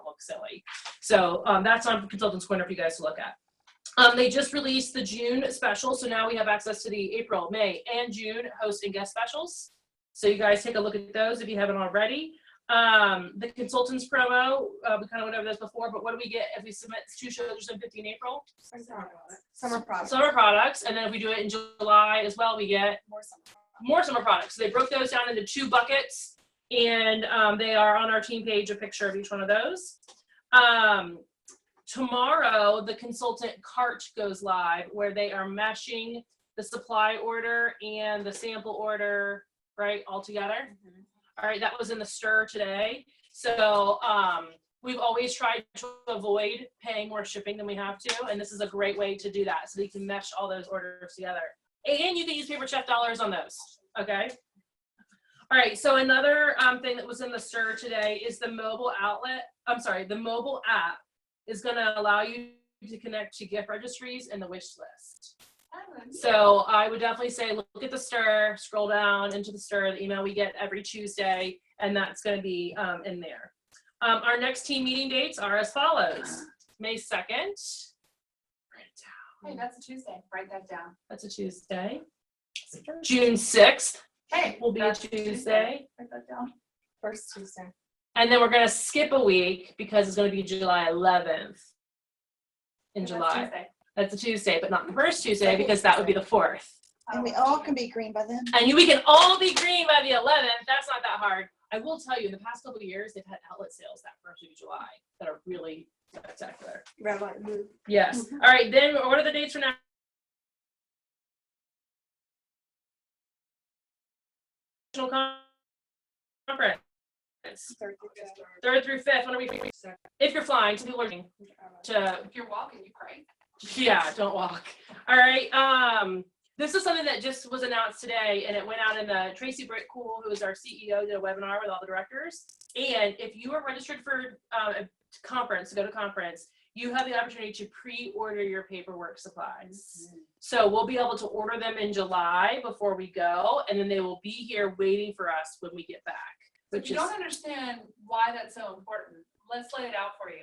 look silly. So that's on Consultants Corner for you guys to look at. They just released the June special, so now we have access to the April, May, and June host and guest specials. So you guys take a look at those if you haven't already. The consultants promo, we kind of went over this before, but what do we get if we submit 2 shows or something in April? Summer products. Summer products, and then if we do it in July as well, we get more summer products. So they broke those down into 2 buckets, and they are on our team page, a picture of each one of those. Tomorrow, the consultant cart goes live, where they are meshing the supply order and the sample order, right, all together. All right, that was in the stir today. So we've always tried to avoid paying more shipping than we have to, and this is a great way to do that, so that you can mesh all those orders together. And you can use Pampered Chef dollars on those, okay? All right, so another thing that was in the stir today is the mobile app is gonna allow you to connect to gift registries and the wish list. So I would definitely say look at the stir, scroll down into the stir, the email we get every Tuesday, and that's going to be in there. Our next team meeting dates are as follows. May 2nd. Write it down. Hey, that's a Tuesday. Write that down. That's a Tuesday. June 6th. Hey, will be a Tuesday. Write that down. First Tuesday. And then we're going to skip a week because it's going to be July 11th in July. Tuesday. That's a Tuesday, but not the first Tuesday because that would be the 4th. And we all can be green by then. And we can all be green by the 11th. That's not that hard. I will tell you, in the past couple of years, they've had outlet sales that first week of July that are really spectacular. Yes. All right, then what are the dates for now? national conference. 3rd through 5th. When are we? If you're flying, some people are to. If you're walking, you pray. Yeah, don't walk. All right. This is something that just was announced today, and it went out in the Tracy Britt-Cool, who is our CEO, did a webinar with all the directors. And if you are registered for a conference, to go to conference, you have the opportunity to pre-order your paperwork supplies. So we'll be able to order them in July before we go, and then they will be here waiting for us when we get back. If you don't understand why that's so important, let's lay it out for you.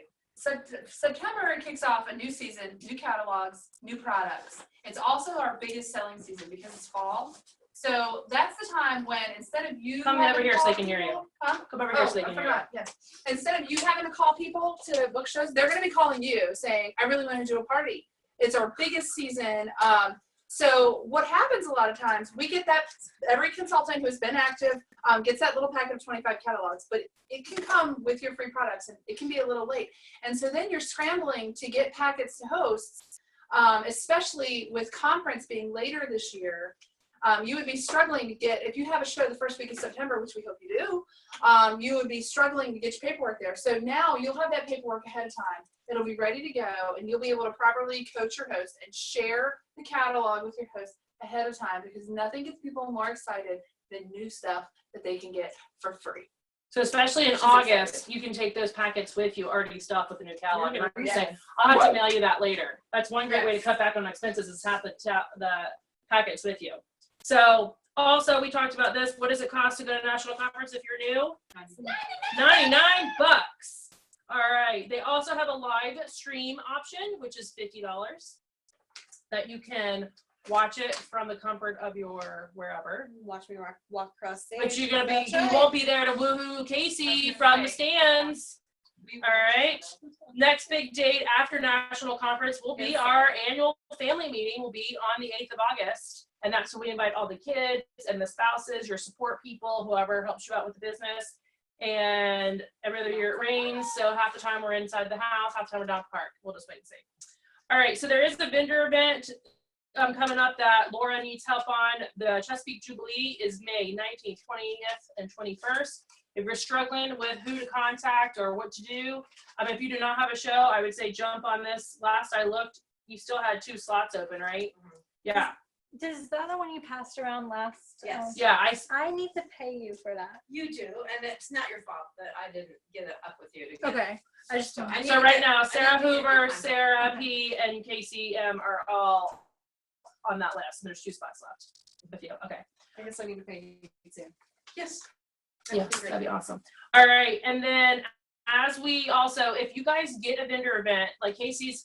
September kicks off a new season, new catalogs, new products. It's also our biggest selling season because it's fall. So that's the time when instead of you come over here so they can hear you. Come over here so they can hear you. Yes. Instead of you having to call people to book shows, they're going to be calling you saying, I really want to do a party. It's our biggest season. So what happens a lot of times, we get that, every consultant who's been active gets that little packet of 25 catalogs, but it can come with your free products and it can be a little late. And so then you're scrambling to get packets to hosts, especially with conference being later this year. You would be struggling to get, if you have a show the first week of September, which we hope you do, you would be struggling to get your paperwork there. So now you'll have that paperwork ahead of time. It'll be ready to go, and you'll be able to properly coach your host and share the catalog with your host ahead of time, because nothing gets people more excited than new stuff that they can get for free. So especially in August, you can take those packets with you already stuffed with the new catalog. And I'm saying, I'll have to mail you that later. That's one great way to cut back on expenses, is have the packets with you. So also, we talked about this. What does it cost to go to a national conference if you're new? $99. All right. They also have a live stream option, which is $50, that you can watch it from the comfort of your wherever. Watch me walk across stage. But you're gonna be, you won't be there to woohoo Casey from the stands. All right. Next big date after national conference will be our annual family meeting. Will be on the 8th of August. And that's when we invite all the kids and the spouses, your support people, whoever helps you out with the business. And every other year it rains, so half the time we're inside the house, half the time we're down at the park. We'll just wait and see. All right, so there is the vendor event coming up that Laura needs help on. The Chesapeake Jubilee is May 19th, 20th, and 21st. If you're struggling with who to contact or what to do, if you do not have a show, I would say jump on this. Last I looked, you still had 2 slots open, right? Yeah. Is that the one you passed around last? Yes. Yeah, I need to pay you for that. You do, and it's not your fault that I didn't get it up with you. To get Okay. I just don't. So right now, Sarah Hoover, Sarah P, and Casey M are all on that list. There's 2 spots left with you. Okay. I guess I need to pay you too. Yes. Yeah, that'd be awesome. All right, and then as we also, if you guys get a vendor event, like Casey's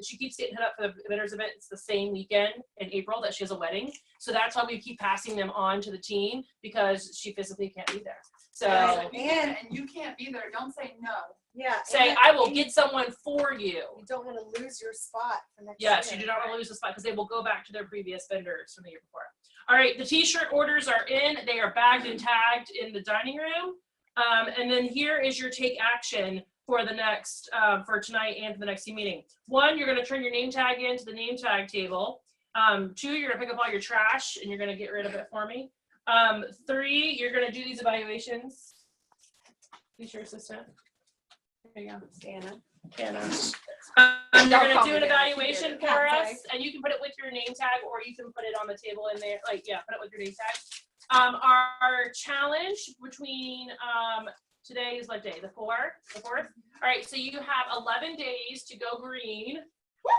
she keeps getting hit up for the vendors event. It's the same weekend in April that she has a wedding. So that's why we keep passing them on to the team, because she physically can't be there. So and you can't be there. Don't say no. Yeah. Say, I will get someone for you. You don't want to lose your spot for next Yes, year. you do not want to lose the spot, because they will go back to their previous vendors from the year before. All right, the t-shirt orders are in. They are bagged and tagged in the dining room. And then here is your take action for the next, for tonight and for the next team meeting. 1, you're going to turn your name tag into the name tag table. 2, you're going to pick up all your trash and you're going to get rid of it for me. 3, you're going to do these evaluations. Who's your assistant? There you go. Anna. You're going to do an evaluation for us, and you can put it with your name tag, or you can put it on the table in there. Like, yeah, put it with your name tag. Our challenge between today is what day? The 4th? All right, so you have 11 days to go green,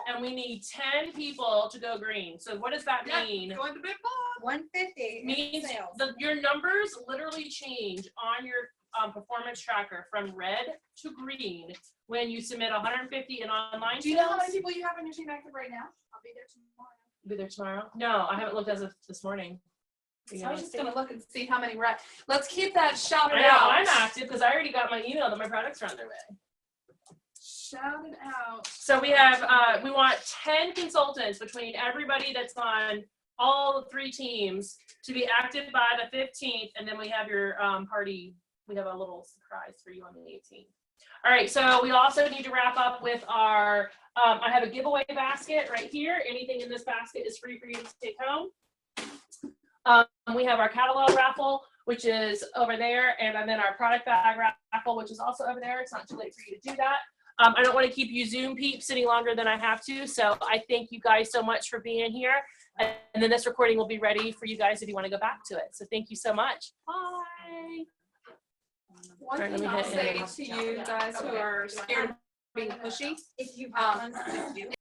and we need 10 people to go green. So what does that mean? Going to big ball. 150 means your numbers literally change on your performance tracker from red to green when you submit 150 in online. Do you know how many people you have on your team active right now? I'll be there tomorrow. Be there tomorrow? No, I haven't looked as of this morning. So I was just gonna look and see how many let's keep that shouted I know, out. I'm active because I already got my email that my products are on their way. Shout it out. So we have, we want 10 consultants between everybody that's on all 3 teams to be active by the 15th, and then we have your party. We have a little surprise for you on the 18th. All right, so we also need to wrap up with our, I have a giveaway basket right here. Anything in this basket is free for you to take home. We have our catalog raffle. which is over there, and then our product bag raffle, which is also over there. It's not too late for you to do that. I don't want to keep you Zoom peeps any longer than I have to, so I thank you guys so much for being here. And then this recording will be ready for you guys if you want to go back to it. So thank you so much. Bye. One Alright, let thing me I'll hit say end. to you guys who are scared of being pushy, If you um,